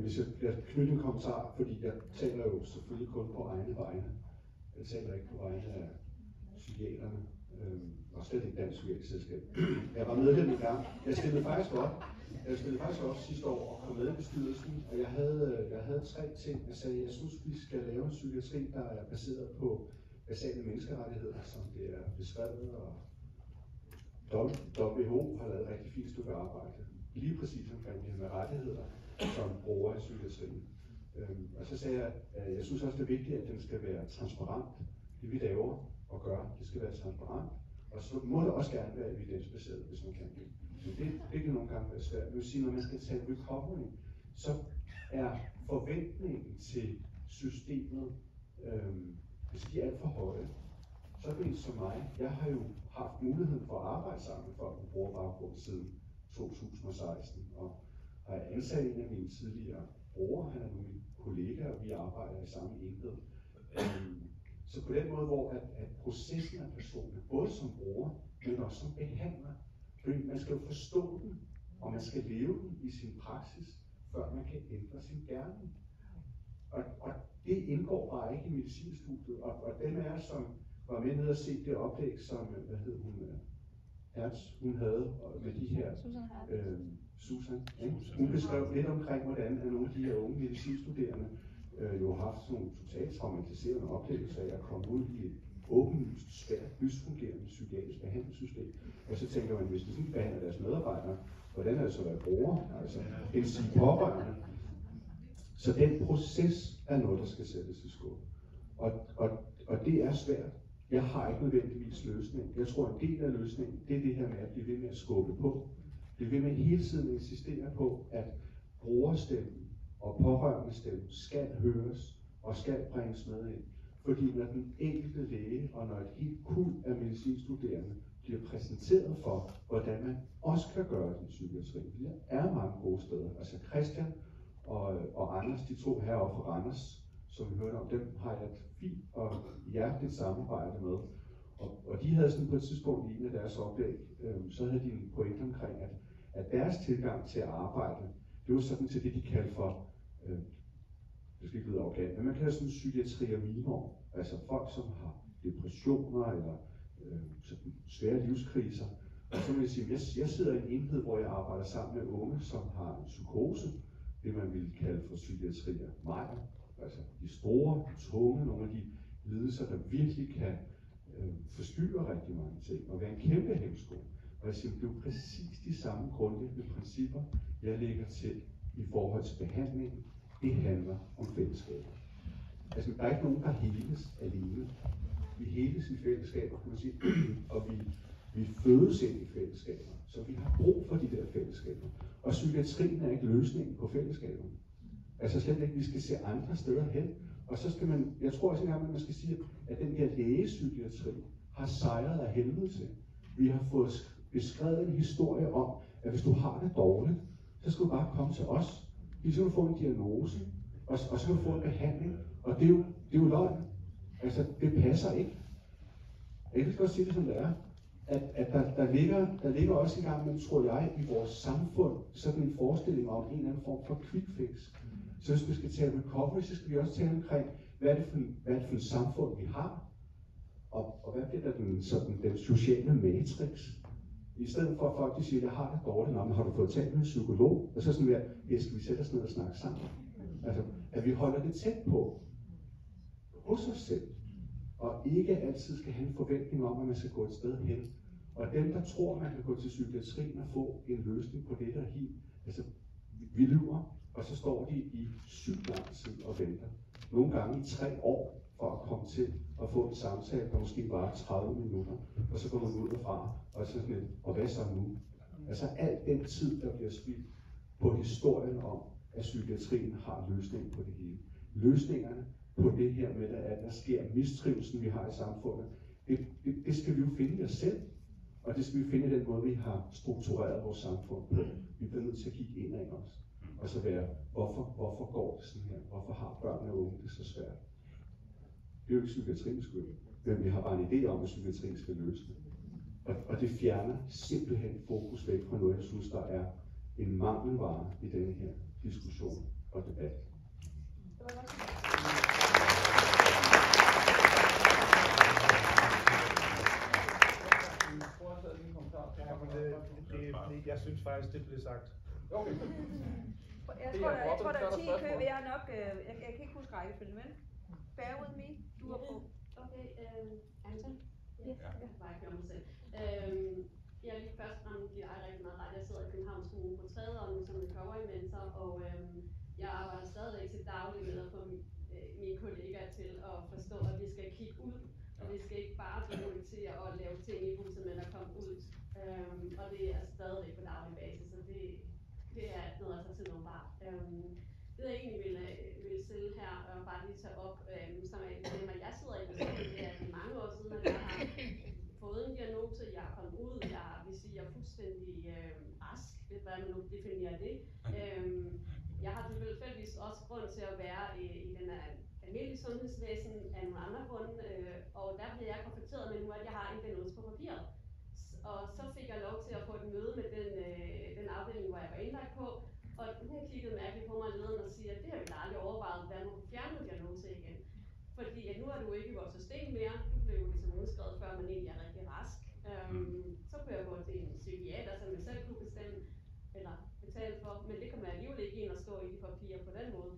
Hvis jeg knytter en kommentar, fordi jeg taler jo selvfølgelig kun på egne vegne. Jeg taler ikke på vegne af psykiaterne, og slet ikke Dansk Psykiatrisk Selskab. Jeg var medlem i gang. Jeg stillede faktisk op sidste år og kom med i bestyrelsen, og jeg havde 3 ting. Jeg sagde, jeg synes, vi skal lave en psykiatri, der er baseret på basale menneskerettigheder, som det er beskrevet, og WHO har lavet et rigtig fint stykke arbejde. Lige præcis omkring det her med rettigheder, som bruger i psykiatrien. Og så sagde jeg, at jeg synes også, det er vigtigt, at den skal være transparent. Det vi laver og gør, det skal være transparent. Og så må det også gerne være evidensbaseret, hvis man kan det. Men det kan nogle gange være svært. Jeg vil sige, når man skal tale recovery, så er forventningen til systemet, hvis de er alt for høje, så er det som mig. Jeg har jo haft muligheden for at arbejde sammen med folk med brugerbaggrund siden 2016, og har ansat en af mine tidligere brugere, han er nu min kollega, og vi arbejder i samme enhed. Så på den måde, hvor at processen er personlig, både som bruger, men også som behandler. Fordi man skal jo forstå den, og man skal leve den i sin praksis, før man kan ændre sin gerning. Og det indgår bare ikke i medicinstudiet. Og dem af jer, som var med nede og se det oplæg, som, Hertz, hun havde med de her... Susan. Hun beskrev lidt omkring, hvordan nogle af de her unge medicinstuderende jo har haft sådan nogle totalt traumatiserende oplevelser af at komme ud i et åbenlyst, svært, dysfungerende psykiatrisk behandlingssystem. Og så tænker man, hvis de sådan behandler deres medarbejdere, hvordan er det så at være bruger? Altså, en sige pårørende. Så den proces er noget, der skal sættes i skub. Og det er svært. Jeg har ikke nødvendigvis løsning. Jeg tror, en del af løsningen, det er det her med at blive ved med at skubbe på. Det vil man hele tiden insistere på, at brugerstemmen og pårørendestemmen skal høres og skal bringes med ind. Fordi når den enkelte læge og når et helt kuld af medicinstuderende bliver præsenteret for, hvordan man også kan gøre den psykiatri. Der er mange gode steder. Altså Christian og Anders, de 2 heroppe fra Randers, som vi hørte om, dem har jeg et fint og hjerteligt samarbejde med. Og de havde sådan på et tidspunkt i en af deres oplæg, så havde de en pointe omkring, at deres tilgang til at arbejde, det var sådan til det, de kaldte for, det skal ikke lyde arrogant, men man kalder sådan psykiatriaminer, altså folk, som har depressioner eller sådan svære livskriser. Og så vil jeg sige, jeg sidder i en enhed, hvor jeg arbejder sammen med unge, som har en psykose, det man ville kalde for psykiatriaminer, altså de store, tunge, nogle af de lidelser, der virkelig kan forstyrre rigtig mange ting og være en kæmpe hæmsko. Og jeg siger, det er jo præcis de samme grundlæggende principper, jeg lægger til i forhold til behandlingen. Det handler om fællesskaber. Altså, der er ikke nogen, der heles alene. Vi heles i fællesskaber, kan man sige, og vi fødes ind i fællesskaber, så vi har brug for de der fællesskaber. Og psykiatrien er ikke løsningen på fællesskaberne. Altså slet ikke, vi skal se andre steder hen. Og så skal man, jeg tror også engang, at man skal sige, at den her lægepsykiatri har sejret af helvede til. Vi har fået beskrevet en historie om, at hvis du har det dårligt, så skal du bare komme til os. Så kan du få en diagnose, og så kan du få en behandling. Og det er jo løgn. Altså, det passer ikke. Jeg kan godt sige det, som det er. At der ligger også en gang, men tror jeg, i vores samfund, sådan en forestilling om en eller anden form for quick fix. Så hvis vi skal tale recovery, så skal vi også tale omkring, hvad er det for et samfund, vi har, og hvad bliver der den sociale matrix. I stedet for at folk de siger, jeg har det dårligt, men har du fået talt med en psykolog? Og så sådan skal vi sætte os ned og snakke sammen. Altså, at vi holder det tæt på hos os selv, og ikke altid skal have en forventning om, at man skal gå et sted hen. Og dem, der tror, man kan gå til psykiatrien og få en løsning på det der hiv, altså, vi lyver, og så står de i 7 lang tid og venter. Nogle gange i 3 år for at komme til at få en samtale, der måske varer 30 minutter, og så går man ud derfra, og så sådan og hvad så nu? Altså al den tid, der bliver spildt på historien om, at psykiatrien har løsningen på det hele. Løsningerne på det her med, at der sker mistrivsel, vi har i samfundet, det skal vi jo finde i os selv. Og det skal vi finde i den måde, vi har struktureret vores samfund på. Vi bliver nødt til at kigge ind af os. Og så være, hvorfor går det sådan her? Hvorfor har børn og unge det så svært? Det er jo ikke psykiatriens skyld, men vi har bare en idé om, at psykiatrien skal løse det. Og det fjerner simpelthen fokus væk fra noget, jeg synes, der er en mangelvare i denne her diskussion og debat. Jeg synes faktisk, det blev sagt. Okay. Jeg tror, der er 10 i kø, jeg er nok, jeg kan ikke huske rækkefølgen, men bear with me, du er på. Okay, Anton? Ja. Bare ikke om mig selv. Jeg lige først og fremmest giver dig rigtig meget ret. Jeg sidder i Københavns Kommune på 3. år nu som recovery mentor, og jeg arbejder stadigvæk til daglig med at få mine kollegaer til at forstå, at vi skal kigge ud, og vi skal ikke bare prioritere og lave ting i huset, men at komme ud. Og det er stadigvæk på daglig basis, så det er noget, der tager tid nogle bare. Det jeg egentlig vil stille her, og bare lige tage op, som er et tema, jeg sidder i, det er mange år siden, at jeg har fået en diagnose, jeg er kommet ud, jeg vil sige, jeg er fuldstændig rask, hvad man nu definerer det. Jeg har tilfældigvis også grund til at være i den almindelige sundhedsvæsen af nogle andre grunde, og der blev jeg konfronteret med nu, at jeg har en diagnose på papiret. Og så fik jeg lov til at få et møde med den afdeling, hvor jeg var indlagt på, og hun kiggede mærkeligt på mig og lederen og siger, at det har vi da aldrig overvejet, hvordan man kunne fjerne en diagnose igen. Fordi at nu er du ikke i vores system mere, du blev jo ligesom udskrevet, før man egentlig er rigtig rask. Så kunne jeg gå til en psykiater, som jeg selv kunne bestemme, eller betale for, men det kommer jeg alligevel ikke ind og stå i de papirer på den måde.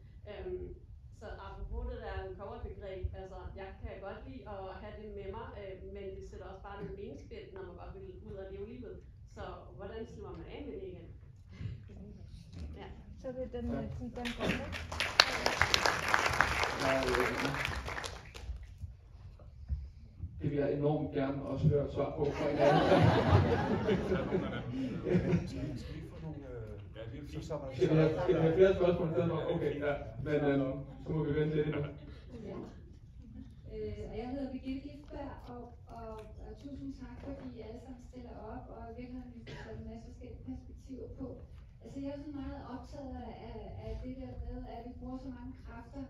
Så apropos det der recovery-begreb, altså jeg kan godt lide at have det med mig, men det sætter også bare nogle benspænd, når man godt vil ud og leve livet. Så hvordan slår man af med det igen? Ja. Så vil den går med. Det vil jeg enormt gerne også høre et svar på fra en anden. Skal vi have flere spørgsmål i stedet for? Okay, ja. Men så må vi vente lidt endnu. Jeg hedder Birgitte Giftberg, og tusind tak, fordi I alle sammen stiller op, og i virkeligheden vi får en masse forskellige perspektiver på. Altså jeg er så meget optaget af det der med, at vi bruger så mange kræfter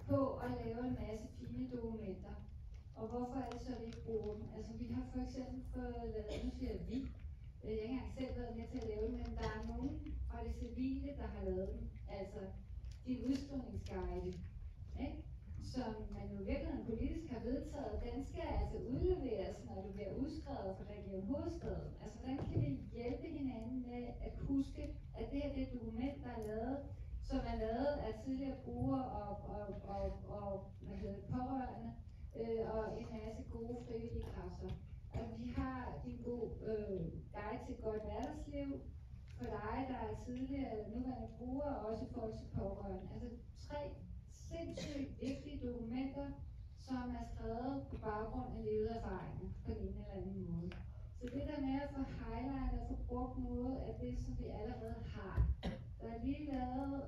på at lave en masse fine dokumenter. Og hvorfor er det så, at vi ikke bruger dem? Altså vi har for eksempel fået lavet, nu siger vi, jeg har ikke engang selv været med til at lave dem, men der er nogen fra det civile, der har lavet dem. Altså de udskrivningsguide, ikke? Som man jo virkelig politisk har vedtaget, den skal altså udleveres, når du bliver udskrevet fra Region Hovedstaden. Altså hvordan kan vi hjælpe hinanden med at huske, at det her det er et dokument, der er lavet, som er lavet af tidligere brugere og pårørende, og en masse gode frivillige kræfter. Og vi har en god guide til godt hverdagsliv for dig, der er tidligere eller nuværende bruger, og også i forhold til pårørende. Altså 3 sindssygt vigtige dokumenter, som er skrevet på baggrund af levede erfaringer på en eller anden måde. Så det der med at få highlightet og få brugt noget af det, som vi allerede har. Der er lige lavet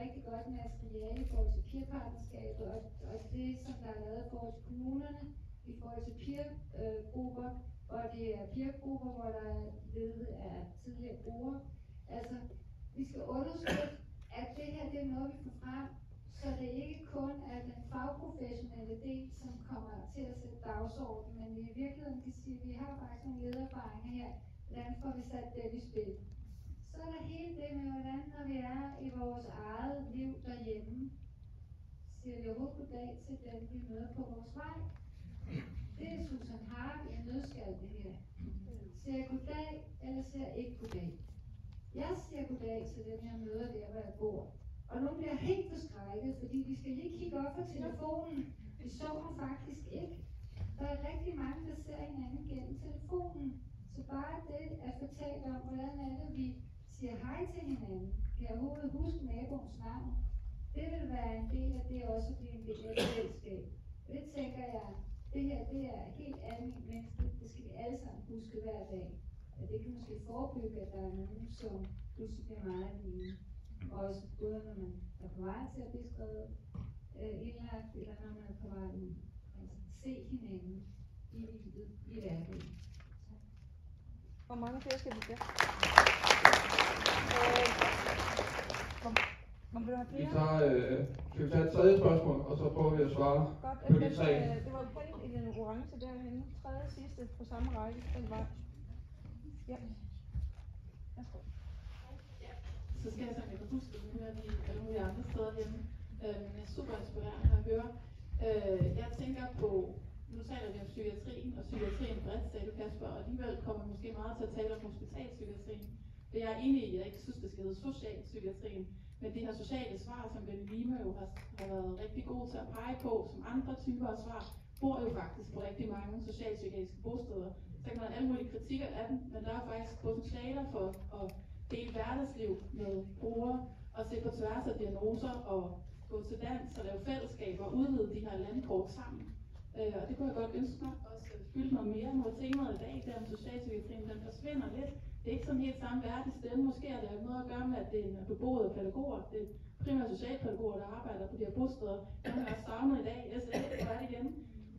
rigtig godt materiale i forhold til peerpartnerskabet, og det, som der er lavet i forhold til kommunerne, i forhold til peergrupper, hvor det er peergrupper, hvor der er ledet af tidligere brugere. Altså, vi skal understøtte, at det her det er noget, vi får frem, så det ikke kun er den fagprofessionelle del, som kommer til at sætte dagsordenen, men vi i virkeligheden kan sige, at vi har faktisk nogle ledererfaringer her. Hvordan får vi sat det i spil? Så er der hele det med, hvordan når vi er i vores eget liv derhjemme, siger vi overhovedet goddag til dem, vi møder på vores vej. Det er Susan Harp i en nødskal, det her. Siger jeg goddag, eller siger jeg ikke goddag? Jeg siger goddag til dem, jeg møder der, hvor jeg bor. Og nogle bliver helt forskrækket, fordi de skal lige kigge op på telefonen. Vi sover faktisk ikke. Der er rigtig mange, der ser hinanden gennem telefonen. Så bare det at fortælle om, hvordan er det, vi siger hej til hinanden. Kan jeg overhovedet huske naboens navn? Det vil være en del af det også at blive en del af et fællesskab. Og det tænker jeg, det her det er helt almindeligt menneskeligt. Det skal vi alle sammen huske hver dag. At det kan måske forebygge, at der er nogen, som pludselig bliver meget alene. Også både når man er på vej til at blive skrevet indlagt, eller når man er på vej ud. Altså se hinanden i livet, i hverdagen. Hvor mange flere skal vi have? Vil du have flere? Skal vi tage et tredje spørgsmål, og så prøver vi at svare godt, på de 3. Det var helt i den orange derhenne. Tredje sidste på samme række. Den var. Ja. Værsgo. Så skal jeg simpelthen huske, at nu er vi alle mulige andre steder hjemme. Men er super inspirerende at høre. Jeg tænker på, nu taler vi om psykiatrien, og psykiatrien bredt, sagde du Kasper, og alligevel kommer måske meget til at tale om hospitalspsykiatrien. For jeg er enig i, at jeg ikke synes, det skal hedde socialpsykiatrien, men det her sociale svar, som Benny Lima jo har været rigtig god til at pege på, som andre typer af svar, bor jo faktisk på rigtig mange socialpsykiatriske bosteder. Så kan man have alle mulige kritikker af dem, men der er faktisk potentialer for at dele hverdagsliv med brugere, og se på tværs af diagnoser, og gå til dans og lave fællesskaber, og udvide de her landkort sammen. Og det kunne jeg godt ønske mig også fylde noget mere. Nu er temaet i dag, der om socialpsykiatrien, den forsvinder lidt. Det er ikke sådan helt samme værdig stemme. Måske er det noget at gøre med, at det er beboede pædagoger. Det er primært socialpædagoger, der arbejder på de her bosteder. Det har jeg også savnet i dag. SF, så er det igen.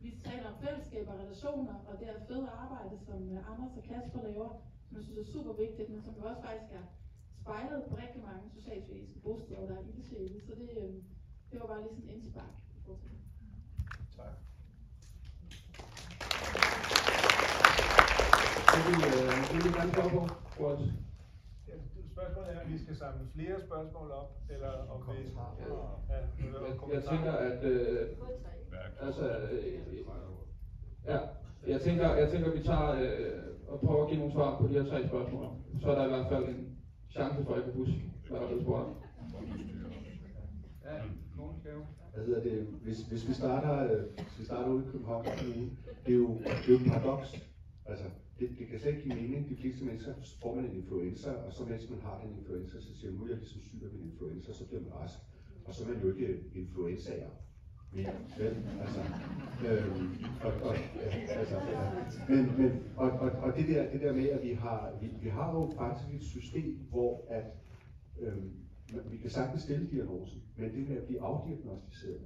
Vi taler om fællesskaber og relationer, og det er fede arbejde, som Anders og Kasper laver, som jeg synes er super vigtigt, men som jo også faktisk er spejlet på rigtig mange socialpsykiatriske bosteder, der er ildsjæle. Så det var bare lige sådan en indspark. Tak. Det vil gerne svare på. Spørgsmålet er, om vi skal samle flere spørgsmål op, eller om vi... Jeg tænker, at... Jeg tænker, at vi tager og prøver at give nogle svar på de her 3 spørgsmål. Så er der i hvert fald en chance for, at jeg kan huske, hvad der er spurgt om. Ja, nogen skal jo. Hvis vi starter ude i København Kommune, det er jo et paradoks. Altså, det kan slet ikke give mening. De fleste mennesker får man en influenza, og så mens man har den influenza, så siger man, nu er jeg ligesom syg af min influenza, så bliver man rask. Og så er man jo ikke influenzaer. Og det der med, at vi har jo faktisk et system, hvor at vi kan sagtens stille diagnosen, men det med at blive afdiagnostiseret,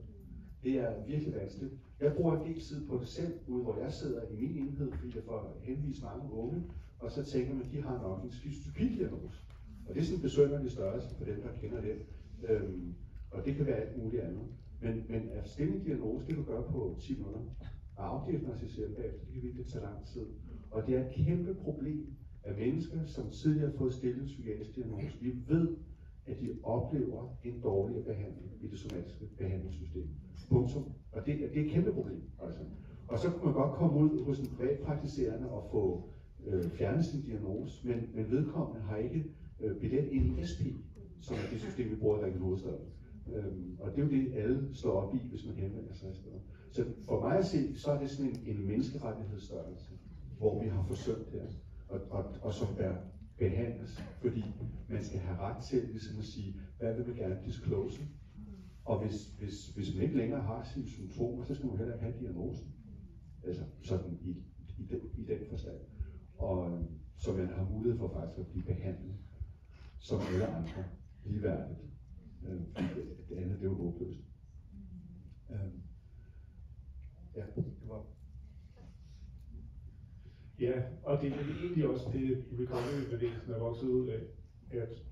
det er virkelig vanskeligt. Jeg bruger en del tid på det selv, ude hvor jeg sidder i min enhed, fordi jeg får henvist mange unge, og så tænker man, at de har nok en skizofreni-diagnose. Og det er sådan en besynderlig størrelse for dem, der kender det. Og det kan være alt muligt andet. Men at stille en diagnose, det kan du gøre på 10 minutter. Og afdiagnostisere bagefter, det kan virkelig tage lang tid. Og det er et kæmpe problem, at mennesker, som tidligere har fået stillet en psykiatrisk diagnose, vi ved, at de oplever en dårligere behandling i det somatiske behandlingssystem. Punktum. Og det er et kæmpe problem. Altså. Og så kunne man godt komme ud hos en privatpraktiserende og få fjernet sin diagnose, men vedkommende har ikke billet ind i SP, som er det system, vi bruger i Region Hovedstaden. Og det er jo det, alle står op i, hvis man henvender sig i stedet. Så for mig at se, så er det sådan en menneskerettighedsstørrelse, hvor vi har forsømt det, og som der behandles, fordi man skal have ret til ligesom at sige, hvad vil man gerne disclose? Og hvis man ikke længere har sine symptomer, så skal man heller ikke have diagnosen. Altså sådan i den forstand. Og så man har mulighed for faktisk at blive behandlet som alle andre ligeværdigt. Det andet, det er jo håbløst. Ja, det var... Ja, og det er egentlig også det, recovery-bevægelsen er vokset ud af, at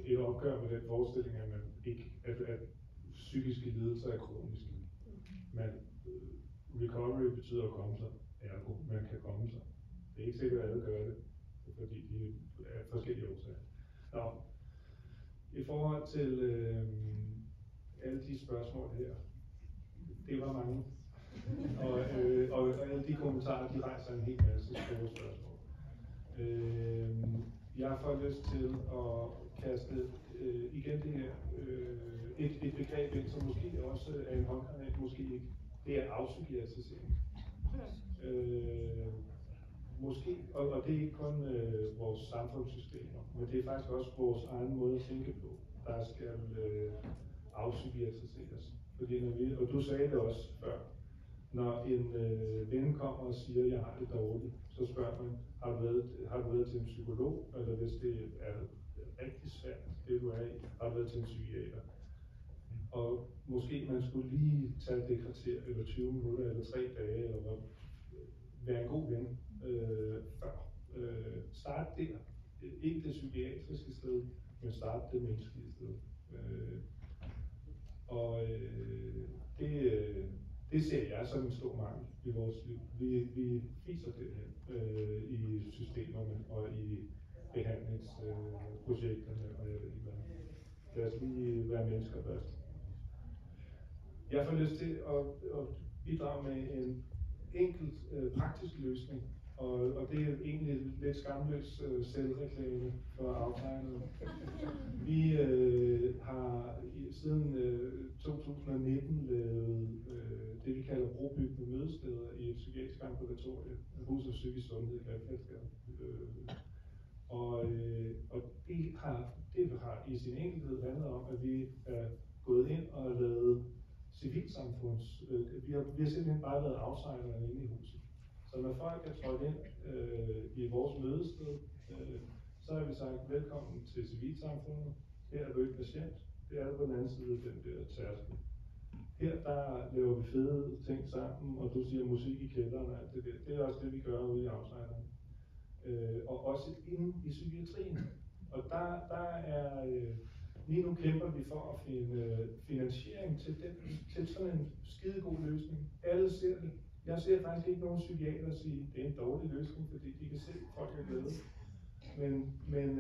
et opgør med den forestilling, at man ikke, at psykiske lidelser er kroniske. Men recovery betyder at komme sig, ergo man kan komme sig. Det er ikke sikkert, at alle gør det, fordi de er forskellige årsager. Nå, i forhold til alle de spørgsmål her, det var mange. Og alle de kommentarer, de rejser en hel masse store spørgsmål. Jeg får lyst til at kaste igen det her, et begreb ind, som måske også er en håndgranat, måske ikke. Det er afpsykiatrisering. Måske, og det er ikke kun vores samfundssystemer, men det er faktisk også vores egen måde at tænke på, der skal afpsykiatriseres. Fordi når vi, og du sagde det også før, når en ven kommer og siger, at jeg har det dårligt, så spørger man, har du været til en psykolog, eller hvis det er rigtig svært, det du er i, har du været til en psykiater. Og måske man skulle lige tage det kvarter, eller 20 minutter, eller 3 dage, eller hvad, være en god ven før. Start der. Ikke det psykiatriske sted, men start det menneskelige sted. Det ser jeg som en stor mangel i vores liv. Vi fiser det her i systemerne og i behandlingsprojekterne, og jeg ved ikke hvad. Lad os lige være mennesker først. Jeg får lyst til at bidrage med en enkelt praktisk løsning, og det er egentlig lidt skamløs selvreklame for aftegnede. Vi har siden 2019 lavet det, vi kalder brobyggende mødesteder i et psykiatrisk ambulatorium, Hus og Psykisk Sundhed i Valgfældsgade. Og det har i sin enkelhed handlet om, at vi er gået ind og lavet civilsamfunds... Vi har simpelthen bare været outsiderne inde i huset. Så når folk er trådt ind i vores mødested, så har vi sagt velkommen til civilsamfundet. Her er du ikke patient. Det er du på den anden side af den der tærskel. Her der laver vi fede ting sammen, og du siger musik i kælderen og alt det der. Det er også det, vi gør ude i outsiderne. Og også inde i psykiatrien. Og der er... Lige nu kæmper vi for at finde finansiering til sådan en skidegod løsning. Alle ser det. Jeg ser faktisk ikke nogen psykiater sige, at det er en dårlig løsning, fordi de kan se, at folk er glade. Men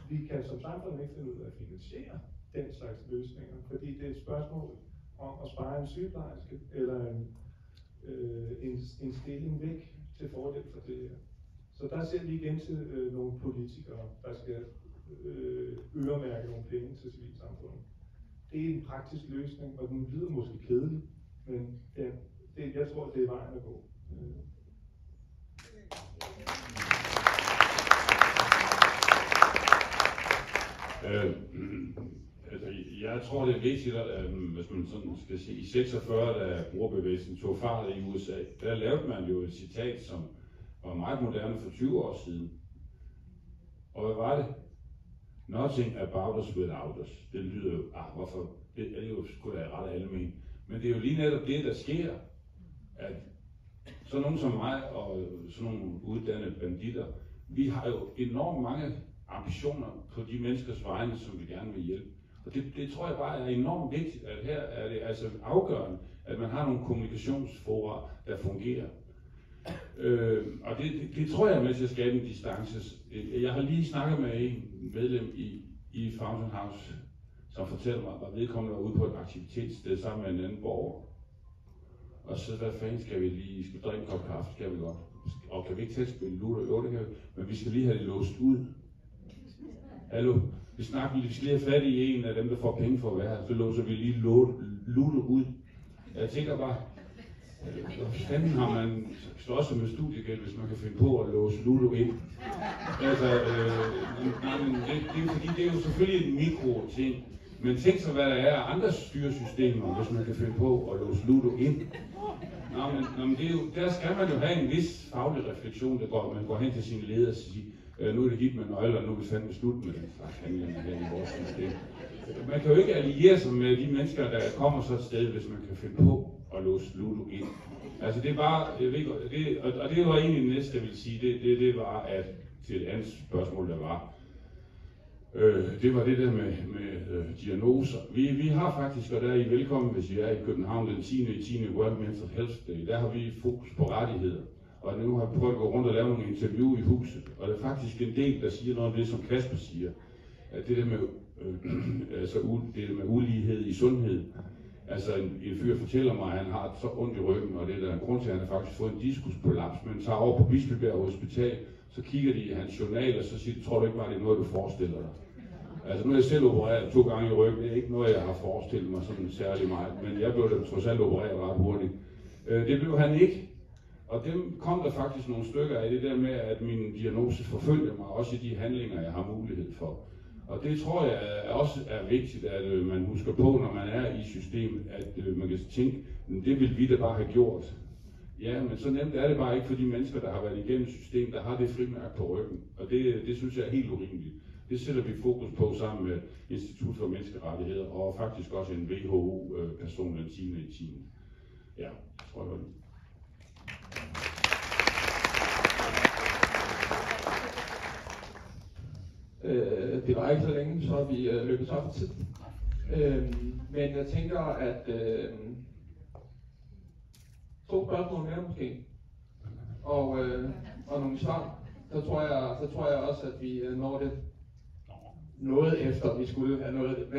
vi kan som samfund ikke finde ud af at finansiere den slags løsninger, fordi det er et spørgsmål om at spare en sygeplejerske eller en stilling væk til fordel for det her. Så der ser vi igen til nogle politikere, der skal øremærke nogle penge til civilsamfundet. Det er en praktisk løsning, og den lyder måske kedelig, men jeg tror, det er vejen at gå. Jeg tror, det er vigtigt, at hvis man sådan skal sige, i 46, da brugerbevægelsen tog fart i USA, der lavede man jo et citat, som var meget moderne for 20 år siden. Og hvad var det? Nothing about us without us. Det lyder jo, hvorfor? Det er jo sgu da ret almen. Men det er jo lige netop det, der sker, at sådan nogen som mig og sådan nogle uddannede banditter, vi har jo enormt mange ambitioner på de menneskers vegne, som vi gerne vil hjælpe. Og det tror jeg bare er enormt vigtigt, at her er det altså afgørende, at man har nogle kommunikationsfora, der fungerer. Og det tror jeg er med til at skabe en distance. Jeg har lige snakket med en medlem i Fountain House, som fortæller mig, at vedkommende var ude på et aktivitetssted sammen med en anden borger. Og så, hvad fanden skal vi lige? Skal vi drikke en kop kaffe? Skal vi godt. Og kan vi ikke til at spille ludo? Jo, det kan vi. Men vi skal lige have det låst ud. Hallo? Vi skal lige have fat i en af dem, der får penge for at være her. Så låser vi lige ludo ud. Jeg tænker bare, hvad fanden har man slås med studiegæld, hvis man kan finde på at låse ludo ind? Altså, det er jo fordi, det er jo selvfølgelig en mikro-ting. Men tænk så, hvad der er af andre styresystemer, hvis man kan finde på at låse ludo ind. Men det er jo, der skal man jo have en vis faglig refleksion, man går hen til sine ledere og siger, nu er det givet med nøgler, nu er vi fandme slut med den slags handlinger her i vores system. Man kan jo ikke alliere sig med de mennesker, der kommer så et sted, hvis man kan finde på at låse ludo ind. Altså det er bare, jeg ved, og det var egentlig det næste, jeg ville sige, det var, at til et andet spørgsmål, der var, det var det der med diagnoser. Vi har faktisk, og der er I velkommen, hvis I er i København den 10. World Mental Health Day, der har vi fokus på rettigheder. Og nu har vi prøvet at gå rundt og lave nogle interview i huset, og der er faktisk en del, der siger noget af det, som Kasper siger, at det der med, det der med ulighed i sundhed. Altså en fyr fortæller mig, at han har så ondt i ryggen, og det er der en grund til, at han har faktisk fået en diskusprolaps, men tager over på Bispebjerg Hospital, så kigger de i hans journal, og så siger de, tror du ikke bare, det er noget, du forestiller dig? Altså nu er jeg selv opereret 2 gange i ryggen, det er ikke noget, jeg har forestillet mig sådan særlig meget, men jeg blev da trods alt opereret ret hurtigt. Det blev han ikke, og dem kom der faktisk nogle stykker af det der med, at min diagnose forfølger mig, også i de handlinger, jeg har mulighed for. Og det tror jeg også er vigtigt, at man husker på, når man er i systemet, at man kan tænke, det ville vi da bare have gjort. Ja, men så nemt er det bare ikke for de mennesker, der har været igennem systemet, der har det frimærke på ryggen. Og det synes jeg er helt urimeligt. Det sætter vi fokus på sammen med Institut for Menneskerettigheder og faktisk også en WHO-person den 10.10. Ja, tror jeg var det. Det var ikke så længe, så vi løbet op for tid. Men jeg tænker, at 2 spørgsmål mere måske, og nogle svar. Så tror jeg også, at vi når det noget efter, vi skulle have nået det,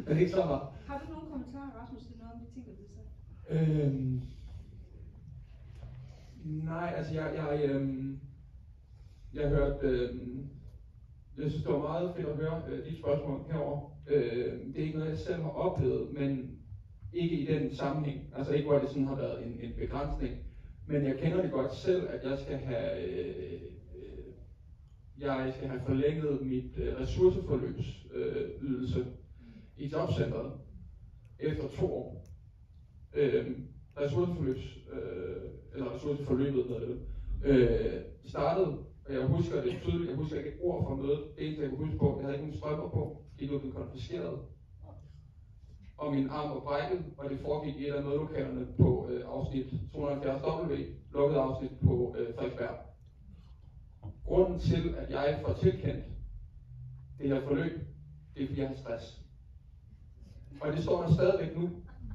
men ikke så meget. Har du nogle kommentarer, Rasmus, til noget om de ting, der bliver sagt? Nej, altså jeg hørte, jeg synes det var meget fedt at høre de spørgsmål herovre. Det er ikke noget, jeg selv har oplevet, men ikke i den sammenhæng. Altså ikke, hvor det sådan har været en begrænsning. Men jeg kender det godt selv, at jeg skal have forlænget mit ressourceforløbsydelse i jobcentret efter 2 år. Ressourceforløbet startede, og jeg husker det tydeligt, jeg husker ikke et ord fra mødet. Det eneste jeg kunne huske på, jeg havde ikke nogen strømper på, de blev konfiskeret. Og min arm var brækket, og det foregik i et af mødelokalerne på afsnit 270W, lukket afsnit på Frederiksberg. Grunden til, at jeg får tilkendt det her forløb, det er fordi jeg har stress. Og det står der stadigvæk nu,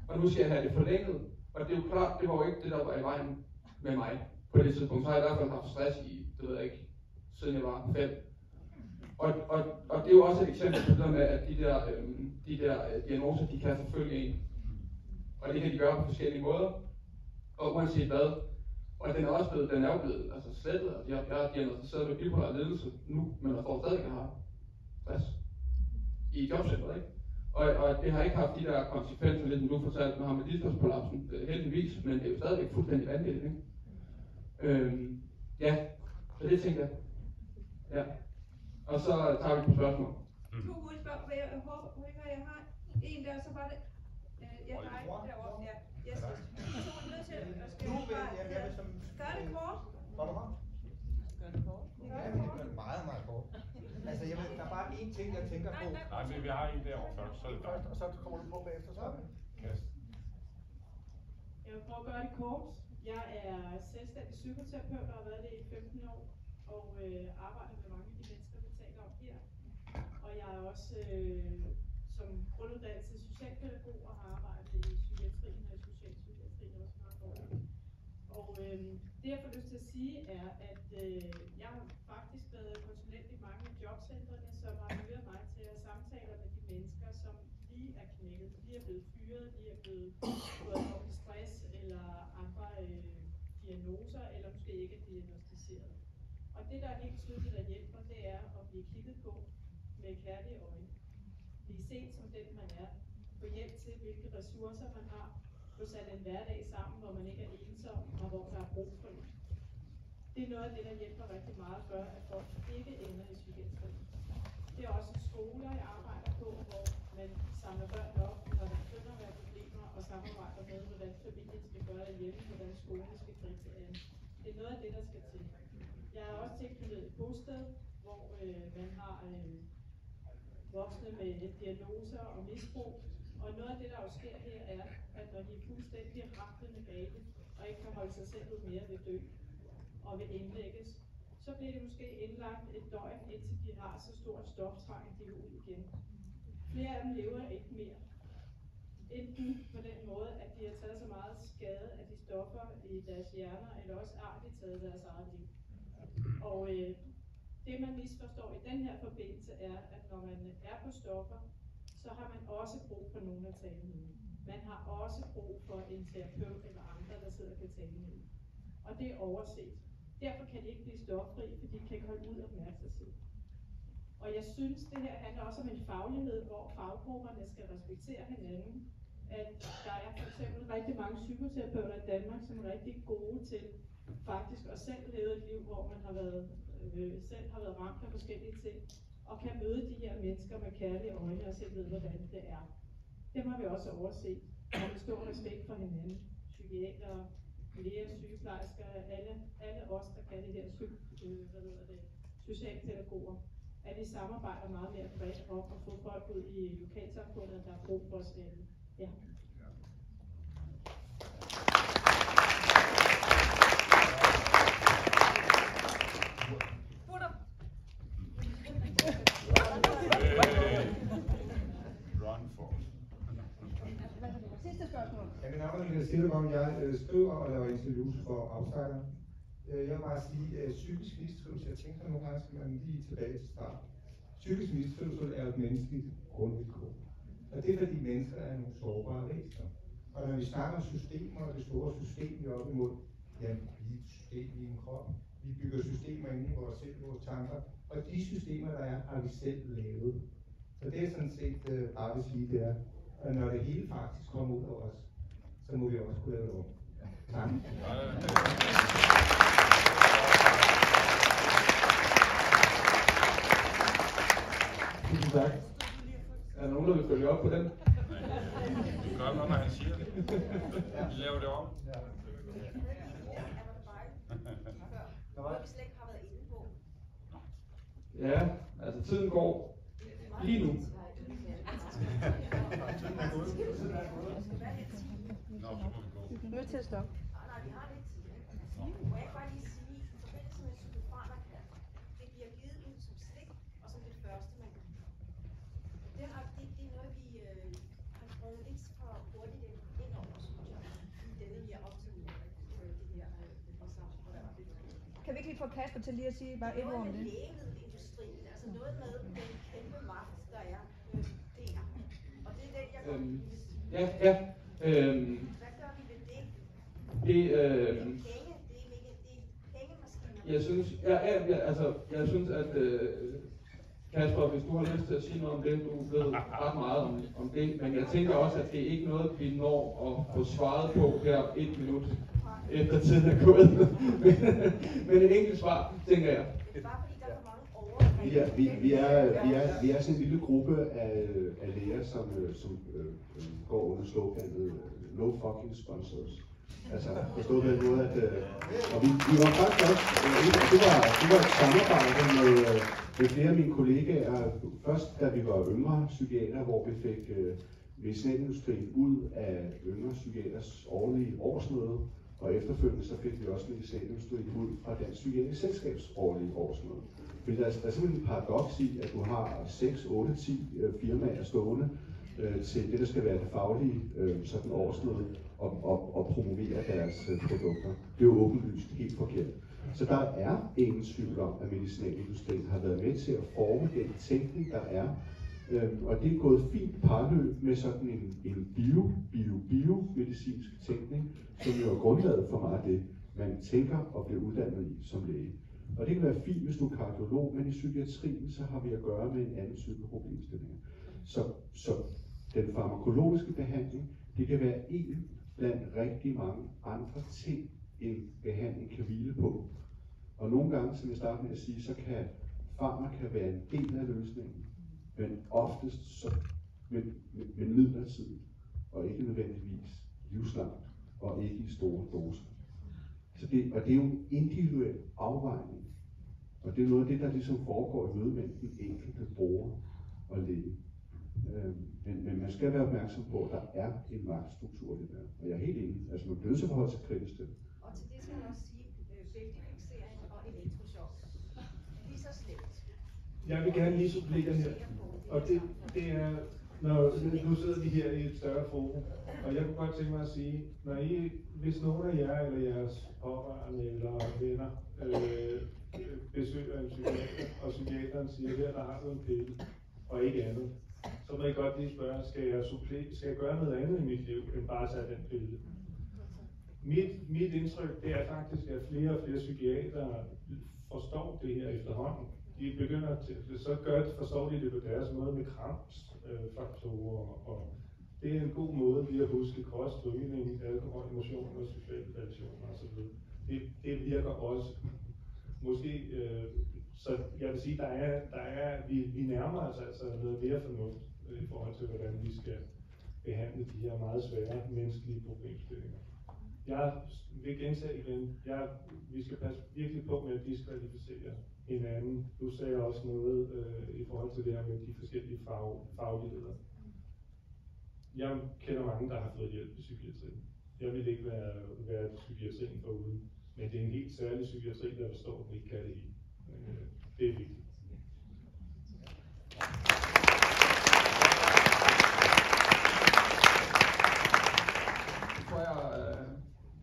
og nu skal jeg have det forlænget. Og det er jo klart, det var jo ikke det, der var i vejen med mig på det tidspunkt. Så har jeg i hvert fald haft stress i, det ved jeg ikke, siden jeg var 5. Og det er jo også et eksempel på det med, at de der diagnoser, de kan forfølge en. Og det kan de gøre på forskellige måder. Og uanset hvad. Og den er også blevet altså slettet. Jeg har diagnosticeret med bipolar lidelse nu, men der står stadig, at jeg har stress i jobcentret, ikke? Og det har ikke haft de der konsekvenser, lidt som du fortalte med ham med diskusprolapsen, heldigvis, men det er jo stadigvæk fuldstændig vanvittigt, ikke? Ja, så det tænker jeg. Ja. Og så tager vi på spørgsmål. 2 gode spørgsmål. Jeg håber, jeg har en der, så var det... Ja, dig derovre. Ja, yes. Så er nødt til at skrive bare... Gør det kort. Gør det kort? Gør det kort? Ja, det er meget, meget kort. Altså, der er bare én ting, jeg tænker på. Nej, men vi har en derovre først, så er det først, og så kommer du på bagefter, så Kast. Jeg vil prøve at gøre det kort. Jeg er selvstændig psykoterapeut og har været det i 15 år, og arbejder med mange af de mennesker, vi taler om her. Og jeg er også uddannelse socialpædagog og har arbejdet i psykiatrien og i socialpsykiatrien også mange år. Og det jeg får lyst til at sige er, at jeg har faktisk været konsulent i mange af jobcentrene, som har hyret mig til at samtale med de mennesker, som lige er knækket. De er blevet fyret, de er blevet gået op i stress eller andre diagnoser, eller måske ikke er diagnostiseret. Og det, der er helt tydeligt, der hjælper, det er at blive kigget på med kærlige øjne. Blive set som den, man er. Få hjælp til, hvilke ressourcer man har. Få sat en hverdag sammen, hvor man ikke er ensom, og hvor der er brug for det. Det er noget af det, der hjælper rigtig meget for, at folk ikke ender i psykiatrien. Det er også skoler, jeg arbejder på, hvor man samler børn op, når der begynder at være problemer, og samarbejder med, hvordan familien skal gøre det hjemme, hvordan skolen skal gribe det an. Det er noget af det, der skal til. Jeg er også tilknyttet et bosted, hvor man har voksne med diagnoser og misbrug. Og noget af det, der jo sker her, er, at når de er fuldstændig rablende gale, og ikke kan holde sig selv ud mere ved dø, og vil indlægges, så bliver det måske indlagt et døgn, indtil de har så stor stoftrang, at de vil ud igen. Flere af dem lever ikke mere. Enten på den måde, at de har taget så meget skade af de stoffer i deres hjerner, eller også har de taget deres eget liv. Og det man misforstår i den her forbindelse er, at når man er på stoffer, så har man også brug for nogen at tale med. Man har også brug for en terapeut eller andre, der sidder og kan tale med. Og det er overset. Derfor kan de ikke blive stoffri, fordi de kan ikke holde ud og mærke sig selv. Og jeg synes, det her handler også om en faglighed, hvor faggrupperne skal respektere hinanden. At der er for eksempel rigtig mange psykoterapeuter i Danmark, som er rigtig gode til faktisk at selv leve et liv, hvor man har været, selv har været ramt af forskellige ting, og kan møde de her mennesker med kærlige øjne og selv vide, hvordan det er. Dem har vi også overset, og med stor respekt for hinanden. Psykiatere, læger, sygeplejersker, alle os, der kan det her, socialpædagoger, at vi samarbejder meget mere bredt om at få folk ud i lokalsamfundet, der har brug for os alle. Ja. Sidste spørgsmål. Jeg kan nærmere lige sige det om, jeg skriver og laver interviews for Outsider. Jeg vil bare sige, at psykisk mistrivsel, jeg tænker nogle gange, skal man lige tilbage til start. Psykisk mistrivsel er et menneskeligt grundvilkår. Og det er fordi mennesker er nogle sårbare væsener. Og når vi snakker om systemer, og det store system vi er op imod, ja, vi er et system i en krop. Vi bygger systemer inde i vores selv, vores tanker. Og de systemer, der er, har vi selv lavet. Så det er sådan set bare vil sige, det er, at når det hele faktisk kommer ud af os, så må vi også kunne lave det om. Tak. Tusind tak. Er der nogen, der vil følge op på den? Du gør noget, når han siger det. Vi laver det om. Noget vi slet ikke har været inde på. Ja, altså tiden går lige nu. Nødt til at stoppe. Nej, vi har lidt tid. Må jeg bare lige sige, i forbindelse med psykofarmaka, det bliver givet ud som slik, og som det første, man kan give. Det er noget, vi har prøvet lidt for hurtigt ind over, synes jeg, i denne her optagelse, det her samfund. Kan vi ikke lige få Kasper til lige at sige bare et ord om det? Noget med lægemiddelindustrien, altså noget med den kæmpe magt, der er der. Og det er det, jeg godt vil sige. Ja. Hvad gør vi ved det? Jeg synes, at Kasper, hvis du har lyst til at sige noget om det, du ved ret meget om det, men jeg tænker også, at det er ikke noget, vi når at få svaret på her 1 minut efter tiden er gået. Men et enkelt svar, tænker jeg. Vi er sådan en lille gruppe af læger, som går under sloganet no fucking sponsors. Altså forstået på den måde, at og vi var faktisk også, det var et samarbejde med flere af mine kollegaer. Først da vi var yngre psykiater, hvor vi fik medicinalindustrien ud af yngre psykiaters årlige årsmøde, og efterfølgende så fik vi også medicinalindustrien ud fra Dansk Psykiatrisk Selskabs årlige årsmøde. Fordi der er simpelthen et paradoks i, at du har 6, 8, 10 firmaer stående, til det, der skal være det faglige sådan årsmøde og promovere deres produkter. Det er jo åbenlyst helt forkert. Så der er ingen tvivl om, at medicinalindustrien har været med til at forme den tænkning, der er. Og det er gået fint parløb med sådan en biomedicinsk tænkning, som jo er grundlaget for meget af det, man tænker og bliver uddannet i som læge. Og det kan være fint, hvis du er kardiolog, men i psykiatrien, så har vi at gøre med en anden type problemstilling. Så den farmakologiske behandling, det kan være en blandt rigtig mange andre ting, en behandling kan hvile på. Og nogle gange, som jeg startede med at sige, så kan farmaka være en del af løsningen, men oftest så med midlertidigt, og ikke nødvendigvis livslangt, og ikke i store doser. Og det er jo en individuel afvejning, og det er noget af det, der ligesom foregår i møde mellem den enkelte bruger og læge. Men man skal være opmærksom på, at der er en magtstruktur i det der. Og jeg er helt enig. Altså man bliver nødt til at forholde sig kritisk til det. Og til det skal man også sige, bæltefiksering og elektrochok. Lige så slemt. Jeg vil gerne lige supplere her. Og det er, når nu sidder vi her i et større forum, og jeg kunne godt tænke mig at sige, hvis nogen af jer eller jeres pårørende eller venner besøger en psykiater, og psykiateren siger, her der har du en pille, og ikke andet, så må I godt lige spørge, skal jeg gøre noget andet i mit liv, end bare tage den pille? Mit indtryk, det er faktisk, at flere og flere psykiatere forstår det her efterhånden. De begynder til, forstår de det på deres måde med kramsfaktorer, og det er en god måde lige at huske kost, rygning, alkohol, emotioner, sociale relationer osv. Det virker også. Måske, så jeg vil sige, vi nærmer os altså noget mere fornuft i forhold til, hvordan vi skal behandle de her meget svære menneskelige problemstillinger. Jeg vil gentage igen, vi skal passe virkelig på med at diskvalificere hinanden. Du sagde også noget i forhold til det her med de forskellige fagligheder. Jeg kender mange, der har fået hjælp i psykiatrien. Jeg vil ikke være psykiatrien foruden, men det er en helt særlig psykiatri, der forstår, at den ikke kan det hele. Det er vigtigt.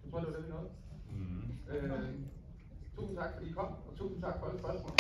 Jeg tror, det var det, vi nåede. Tusind tak, fordi I kom, og tusind tak for alle spørgsmål.